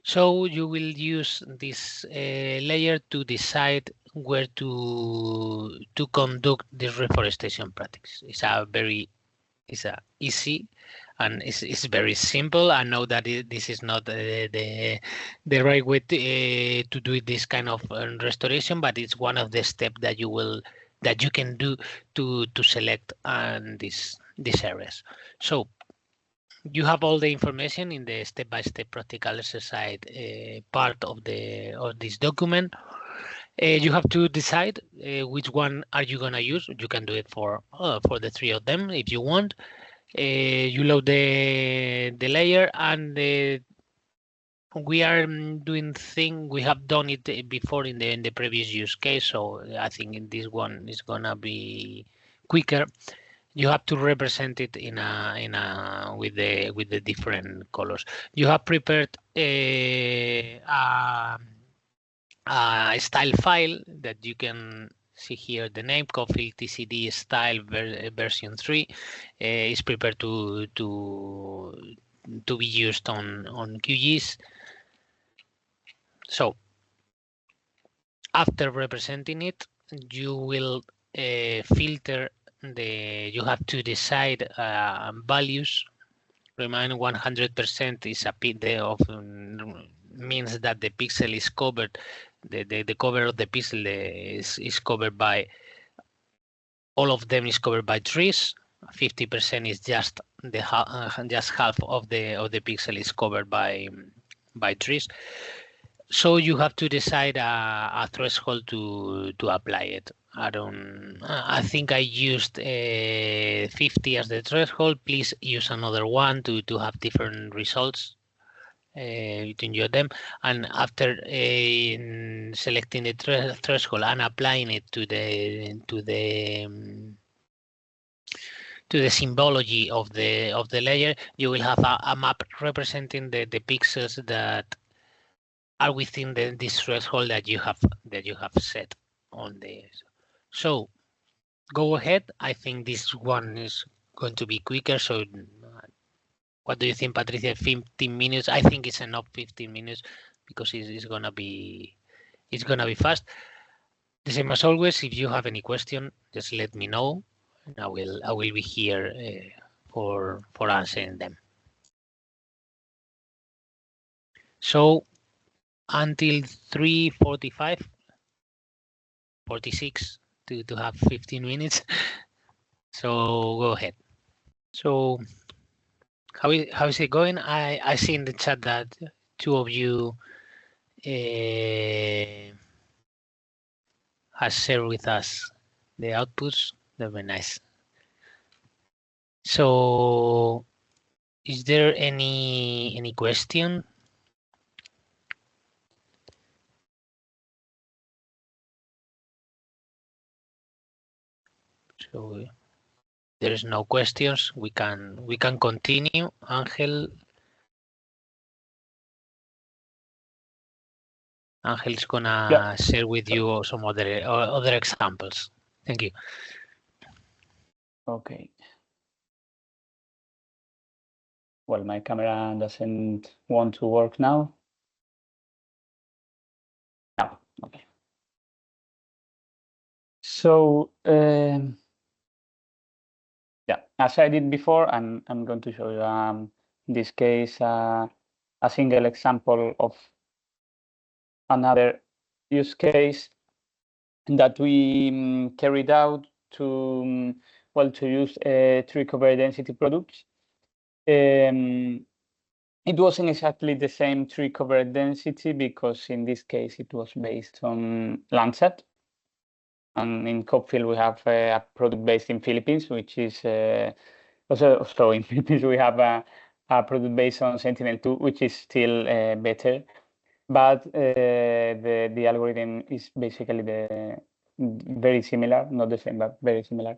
So you will use this layer to decide where to conduct this reforestation practice. It's easy and it's very simple. I know that this is not the right way to do this kind of restoration, but it's one of the steps that you can do to select these areas. So you have all the information in the step-by-step practical exercise part of this document. You have to decide which one are you gonna use. You can do it for the three of them if you want. You load the layer, and we are doing thing. We have done it before in the previous use case, so I think in this one is gonna be quicker. You have to represent it with the different colors. You have prepared a style file that you can see here. The name CopPhil TCD style version 3 is prepared to be used on QGIS. So after representing it, you will filter you have to decide values. Remind 100% is a means that the pixel is covered. The cover of the pixel is covered by all of them is covered by trees. 50% is just just half of the pixel is covered by trees. So you have to decide a threshold to apply it. I think I used 50 as the threshold. Please use another one to have different results between them. And after selecting the threshold and applying it to the symbology of the layer, you will have a map representing the pixels that are within this threshold that you have set on this. So go ahead. I think this one is going to be quicker. So what do you think, Patricia? 15 minutes? I think it's enough 15 minutes because it's gonna be fast. The same as always, if you have any question, just let me know. and I will be here for answering them. So until 3:45, 46 to have 15 minutes. So go ahead. So how is it going? I see in the chat that two of you has shared with us the outputs. They're very nice. So is there any question? So there is no questions. We can continue. Angel's gonna share with you some other examples. Thank you. Okay. Well, my camera doesn't want to work now. No, okay. So yeah, as I did before, I'm going to show you in this case a single example of another use case that we carried out to to use tree cover density products. It wasn't exactly the same tree cover density because in this case it was based on Landsat. And in CopPhil we have a product based in Philippines, which is also in Philippines we have a product based on Sentinel-2, which is still better. But the algorithm is basically very similar, not the same, but very similar.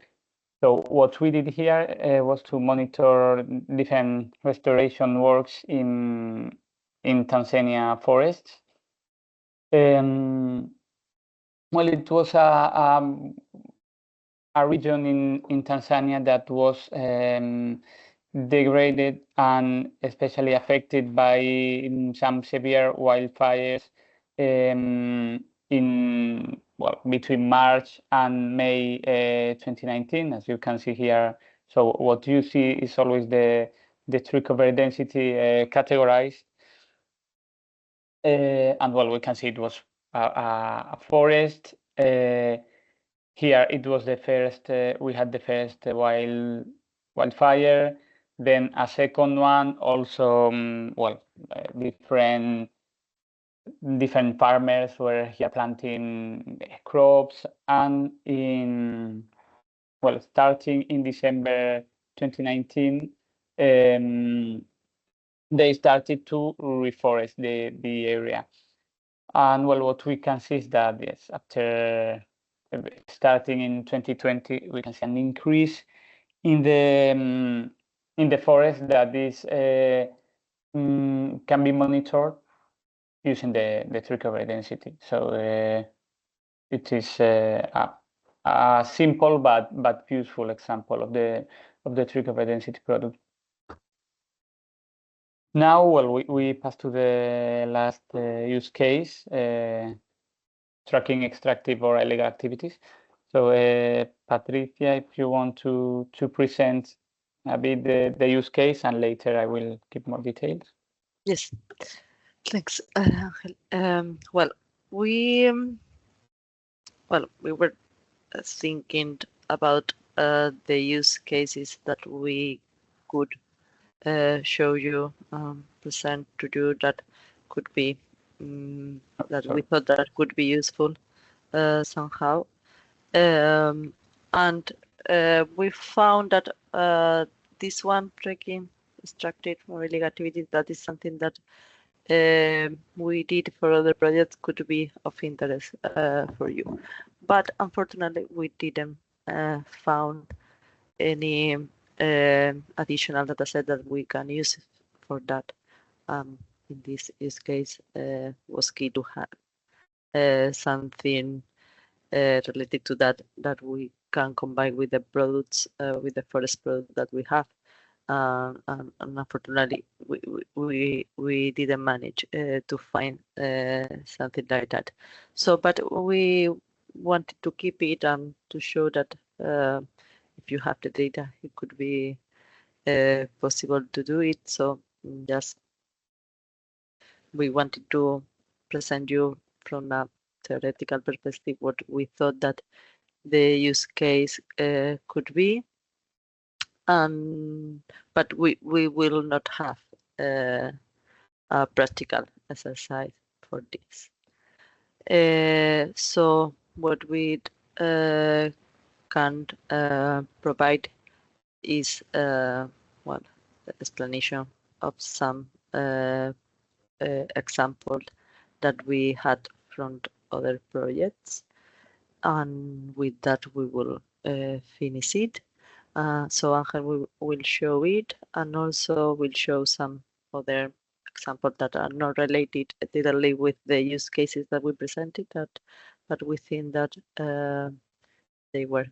So what we did here was to monitor different restoration works in Tanzania forests. Well, it was a region in Tanzania that was degraded and especially affected by some severe wildfires between March and May 2019, as you can see here. So what you see is always the tree cover density categorized. And well, we can see it was a forest. Here it was the first, we had the first wildfire, then a second one, also, different farmers were here planting crops, and starting in December 2019, they started to reforest the area. And well, what we can see is that, yes, after starting in 2020, we can see an increase in the forest that is can be monitored using the tree cover density. So it is a simple but useful example of the tree cover density product. Now, well, we pass to the last use case, tracking extractive or illegal activities. So, Patricia, if you want to present a bit the use case, and later I will give more details. Yes, thanks, Angel. We were thinking about the use cases that we could show you, present to you, that could be that we thought that could be useful somehow, and we found that this one, tracking extracted from illegal activities, that is something that we did for other projects, could be of interest for you, but unfortunately we didn't found any additional data set that we can use for that. In this use case, was key to have something related to that we can combine with the products, with the forest product that we have. And unfortunately, we didn't manage to find something like that. So, but we wanted to keep it and to show that if you have the data, it could be possible to do it. So just we wanted to present you from a theoretical perspective what we thought that the use case could be. But we will not have a practical exercise for this. So what we can provide is well, the explanation of some examples that we had from other projects, and with that we will finish it. So Angel will show it, and also will show some other examples that are not related directly with the use cases that we presented, but we think that they were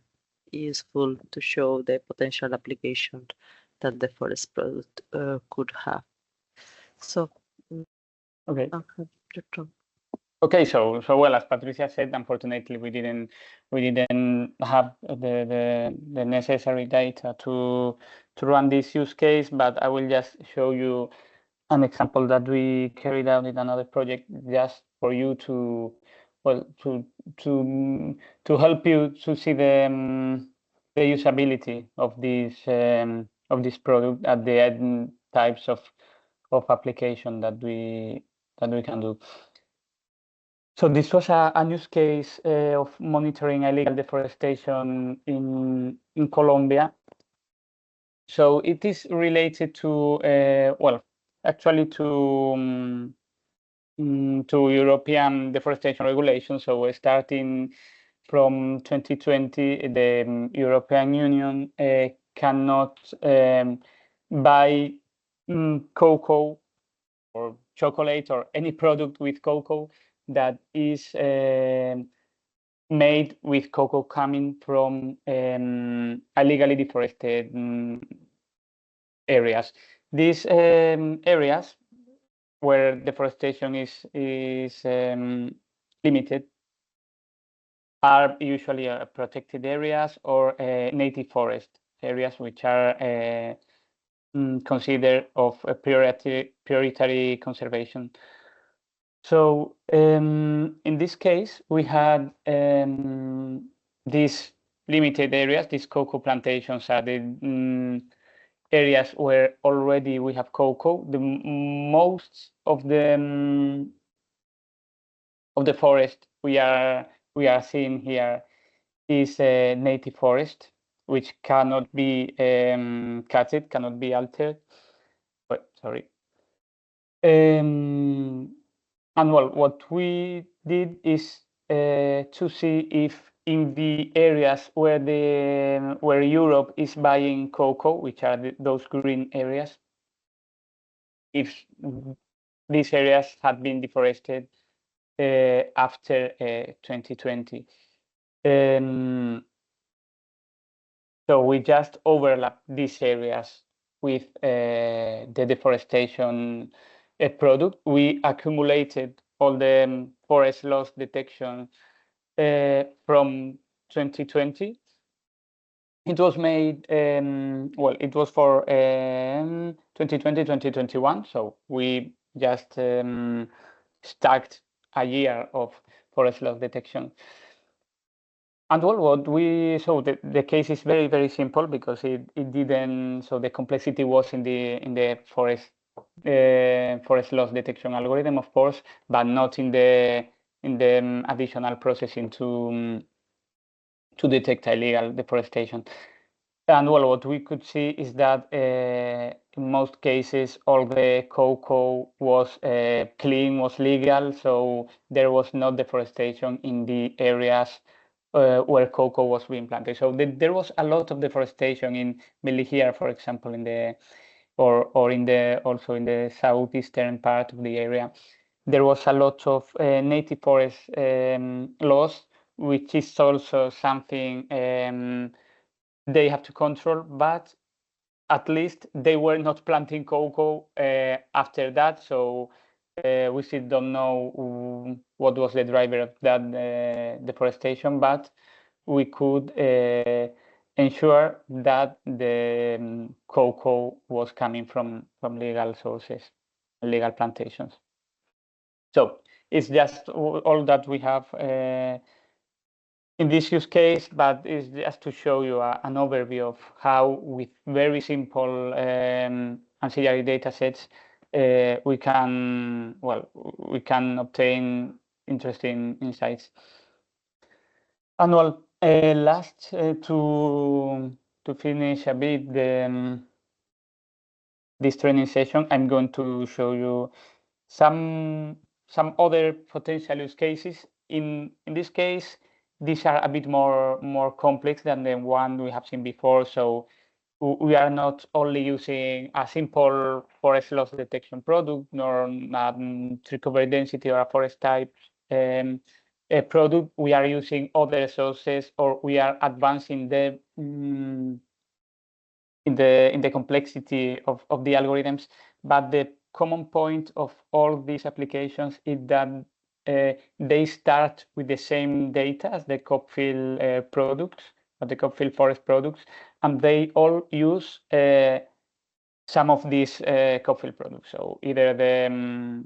useful to show the potential application that the forest product could have. So, Okay. Angel, your turn. Okay, so well, as Patricia said, unfortunately we didn't have the necessary data to run this use case, but I will just show you an example that we carried out in another project, just for you to help you to see the usability of this product at the end types of application that we can do. So this was a use case of monitoring illegal deforestation in Colombia. So it is related to well, actually to European deforestation regulations. So we're starting from 2020, the European Union cannot buy cocoa or chocolate or any product with cocoa that is made with cocoa coming from illegally deforested areas. These areas where deforestation is limited are usually protected areas or native forest areas, which are considered of a priority conservation. So in this case, we had these limited areas. These cocoa plantations are the areas where already we have cocoa. The most of the forest we are seeing here is a native forest, which cannot be cut, cannot be altered. But sorry. And well, what we did is to see if in the areas where Europe is buying cocoa, which are those green areas, if these areas had been deforested after 2020. So we just overlap these areas with the deforestation product. We accumulated all the forest loss detection from 2020. It was made, well, it was for 2020, 2021. So we just stacked a year of forest loss detection. And well, so the case is very, very simple because it didn't, so the complexity was in the forest loss detection algorithm, of course, but not in the additional processing to detect illegal deforestation. And well, what we could see is that in most cases, all the cocoa was clean, was legal, so there was no deforestation in the areas where cocoa was being planted. So there was a lot of deforestation in mainly here, for example, in the or in the also in the southeastern part of the area. There was a lot of native forest loss, which is also something they have to control, but at least they were not planting cocoa after that. So we still don't know what was the driver of that deforestation, but we could ensure that the cocoa was coming from legal sources, legal plantations. So it's just all that we have in this use case, but it's just to show you an overview of how, with very simple ancillary data sets, we can obtain interesting insights. And well, last to finish a bit this training session, I'm going to show you some other potential use cases. In this case, these are a bit more complex than the one we have seen before. So we are not only using a simple forest loss detection product, nor tree cover density or a forest type a product. We are using other sources, or we are advancing the in the complexity of the algorithms. But the common point of all these applications is that they start with the same data as the CopPhil products, or the CopPhil Forest products, and they all use some of these CopPhil products. So either the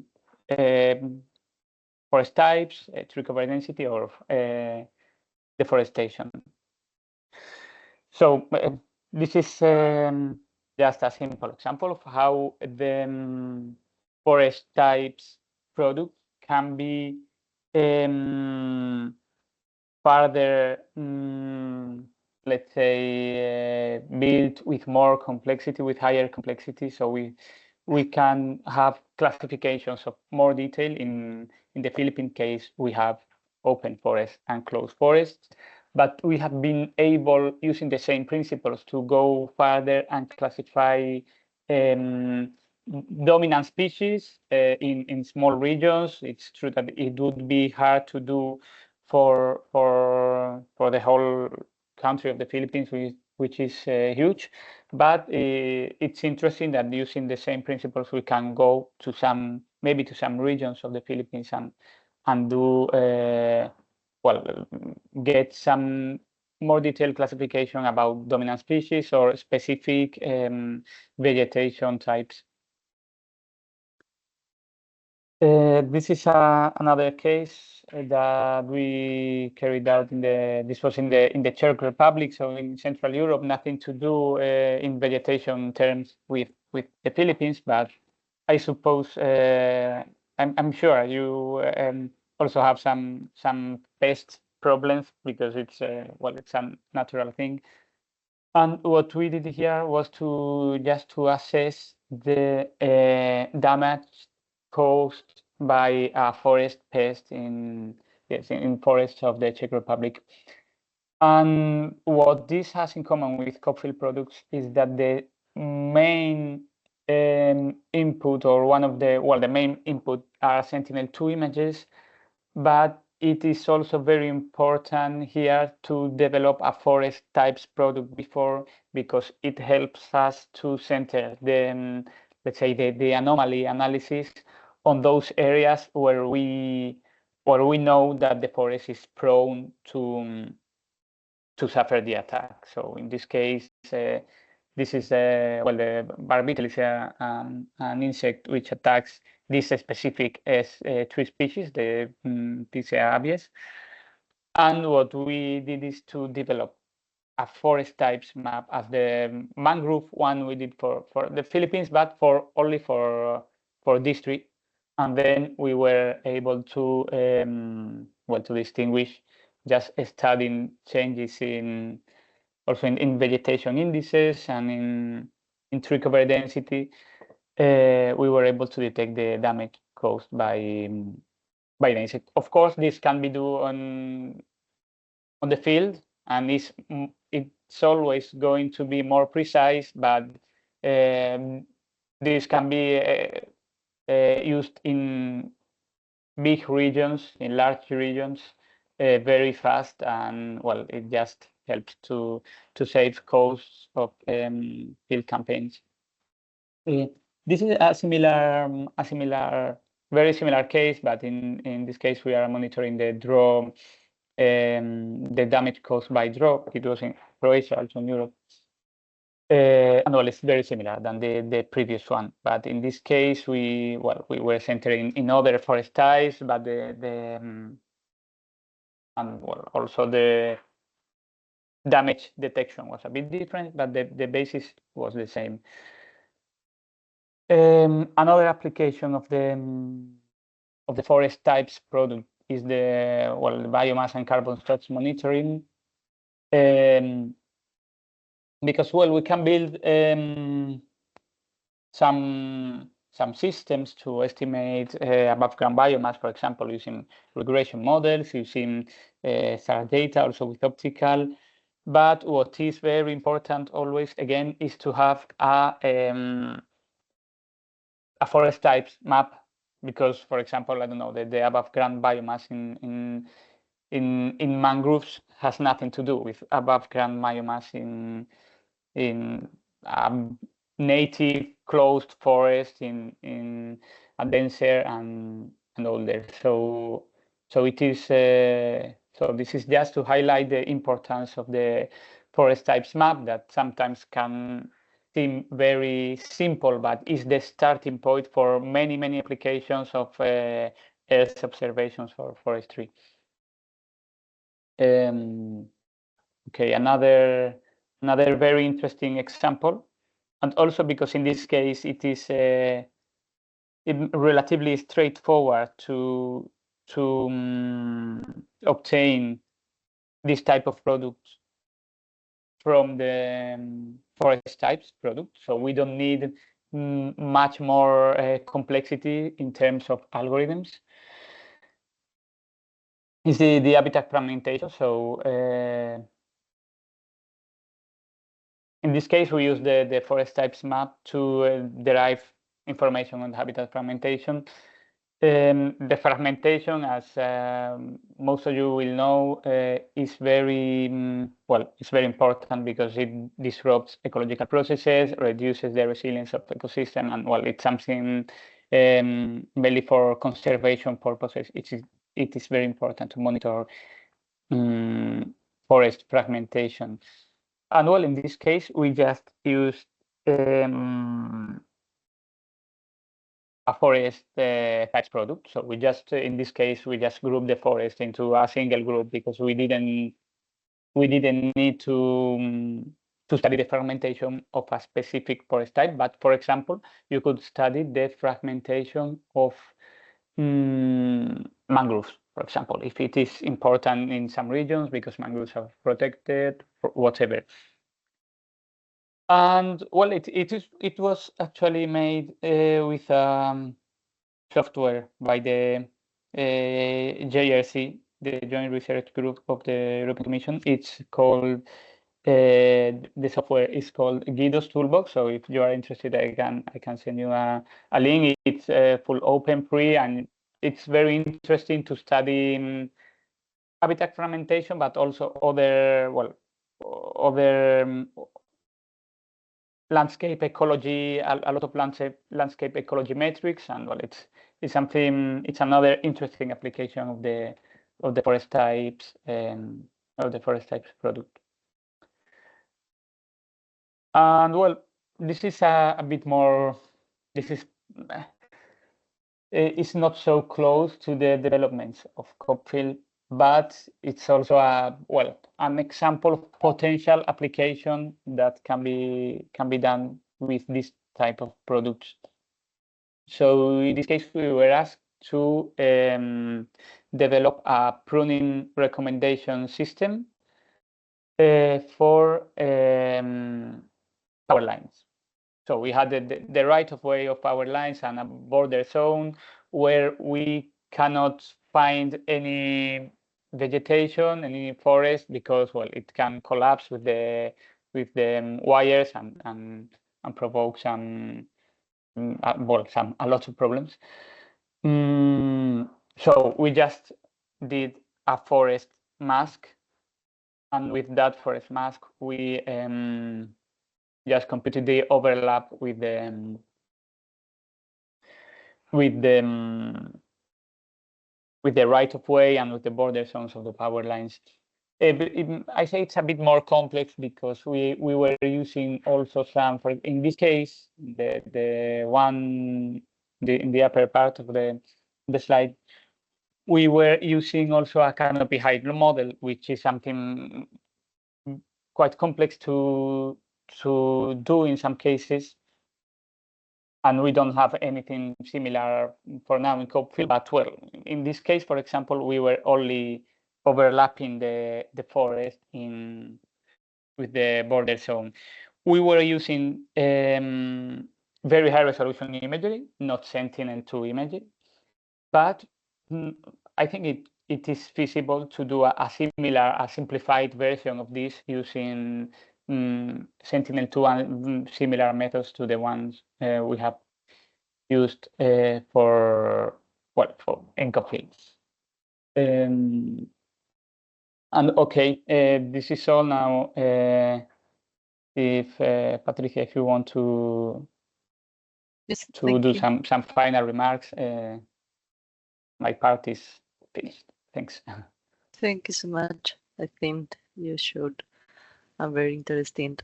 forest types, tree cover density, or deforestation. So this is just a simple example of how the forest types product can be further, let's say, built with more complexity, with higher complexity. So we can have classifications of more detail. In the Philippine case, we have open forest and closed forests, but we have been able, using the same principles, to go further and classify dominant species in small regions. It's true that it would be hard to do for the whole country of the Philippines, which is huge, but it's interesting that using the same principles we can go to maybe to some regions of the Philippines and do get some more detailed classification about dominant species or specific vegetation types. This is another case that we carried out this was in the Czech Republic, so in Central Europe, nothing to do in vegetation terms with the Philippines, but I suppose I'm sure you also have some pest problems, because it's it's a natural thing. And what we did here was just to assess the damage caused by a forest pest in forests of the Czech Republic. And what this has in common with CopPhil products is that the main input, or one of the main input, are Sentinel-2 images, but it is also very important here to develop a forest types product before, because it helps us to center the let's say the anomaly analysis on those areas where we know that the forest is prone to suffer the attack. So in this case, this is the barbital is an insect which attacks this specific tree species, the Picea abies. And what we did is to develop a forest types map as the mangrove one we did for the Philippines, but only for this tree. And then we were able to to distinguish, just studying changes in vegetation indices and in tree cover density. We were able to detect the damage caused by the insect. Of course, this can be done on the field, and it's always going to be more precise, but this can be used in big regions, in large regions, very fast, and it just helps to save costs of field campaigns. This is a very similar case, but in this case we are monitoring the draw the damage caused by drought. It was in Croatia, also in Europe. And well, it's very similar than the previous one, but in this case, we were centering in other forest types, but and well, also the damage detection was a bit different, but the basis was the same. Another application of the forest types product is the biomass and carbon stocks monitoring. Because we can build some systems to estimate above ground biomass, for example, using regression models, using SAR data, also with optical. But what is very important always, again, is to have a forest types map, because, for example, I don't know, the above ground biomass in mangroves has nothing to do with above ground biomass in native closed forest in a denser and older. So it is so this is just to highlight the importance of the forest types map, that sometimes can seem very simple, but is the starting point for many applications of Earth observations for forestry. Okay, another very interesting example, and also because in this case it is relatively straightforward to obtain this type of products from the forest types product. So we don't need much more complexity in terms of algorithms. Is the habitat fragmentation. So in this case, we use the forest types map to derive information on habitat fragmentation. The fragmentation, as most of you will know, is very it's very important because it disrupts ecological processes, reduces the resilience of the ecosystem, and it's something mainly for conservation purposes. It is very important to monitor forest fragmentation. And in this case, we just used a forest types product. So we just, in this case, we just grouped the forest into a single group because we didn't need to study the fragmentation of a specific forest type. But for example, you could study the fragmentation of mangroves, for example, if it is important in some regions because mangroves are protected or whatever. And it was actually made with software by the JRC, the Joint Research Group of the European Commission. It's called the software is called Guido's Toolbox. So if you are interested, I can send you a link. It's full open, free, and it's very interesting to study habitat fragmentation, but also other landscape ecology, a lot of landscape ecology metrics, and it's something. It's another interesting application of the forest types product. And this is a bit more. This is it's not so close to the developments of CopPhil, but it's also an example of potential application that can be done with this type of products. So in this case, we were asked to develop a pruning recommendation system for power lines. So we had the right of way of power lines and a border zone where we cannot find any vegetation, any forest, because it can collapse with the wires and provoke a lot of problems. So we just did a forest mask, and with that forest mask, we just computed the overlap with the with the right of way and with the border zones of the power lines. I say it's a bit more complex because we were using also some, in this case, the one in the upper part of the slide, we were using also a canopy height model, which is something quite complex to do in some cases. And we don't have anything similar for now in CopPhil, but well, in this case, for example, we were only overlapping the forest with the border zone. We were using very high resolution imagery, not Sentinel-2 imagery, but I think it is feasible to do a simplified version of this using Sentinel-2 and similar methods to the ones we have used for CopPhil. And okay, this is all now. If Patricia, if you want to do some final remarks, my part is finished. Thanks. Thank you so much. I think you showed a very interesting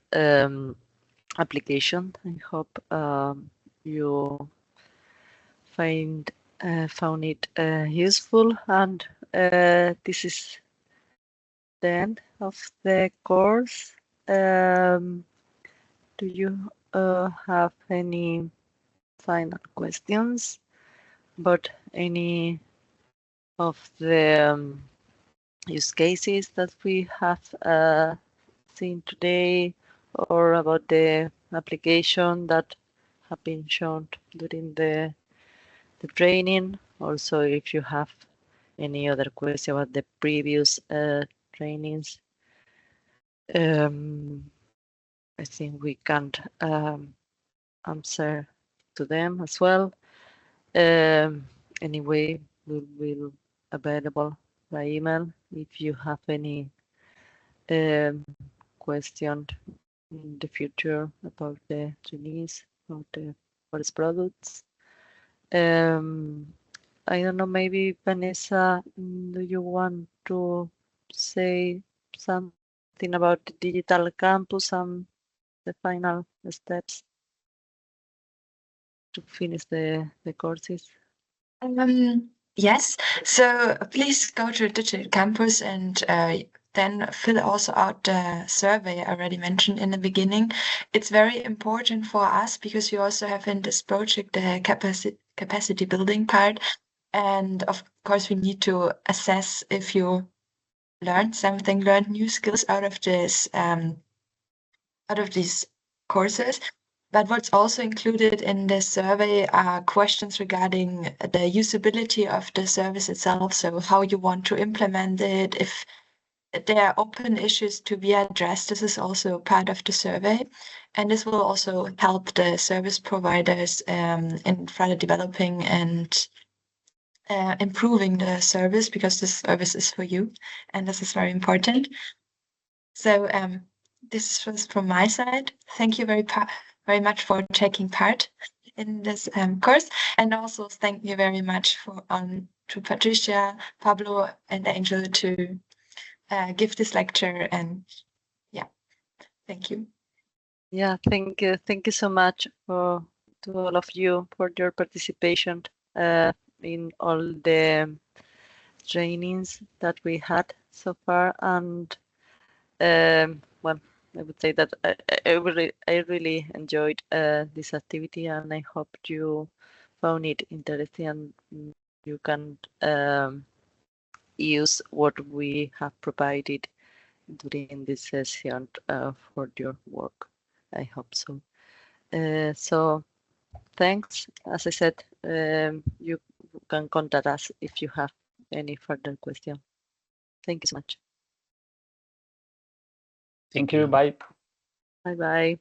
application. I hope you found it useful, and this is the end of the course. Do you have any final questions about any of the use cases that we have seen today, or about the application that have been shown during the training? Also, if you have any other question about the previous trainings, I think we can answer to them as well. Anyway, we will available by email if you have any question in the future about the trainees, about the forest products. I don't know, maybe Vanessa, do you want to say something about the digital campus and the final steps to finish the courses? Yes, so please go to Digital Campus and then fill also out the survey I already mentioned in the beginning. It's very important for us because we also have in this project the capacity building part. And of course, we need to assess if you learned something, learned new skills out of this, out of these courses. But what's also included in the survey are questions regarding the usability of the service itself. So how you want to implement it, if there are open issues to be addressed, this is also part of the survey. And this will also help the service providers in further developing and improving the service, because this service is for you, and this is very important. So this was from my side. Thank you very much for taking part in this course, and also thank you very much to Patricia, Pablo, and Angel to give this lecture. And yeah, thank you. Yeah, thank you so much to all of you for your participation in all the trainings that we had so far. And well, I would say that I really enjoyed this activity, and I hope you found it interesting and you can use what we have provided during this session for your work. I hope so. So thanks. As I said, you can contact us if you have any further question. Thank you so much. Thank you. Bye. Bye-bye.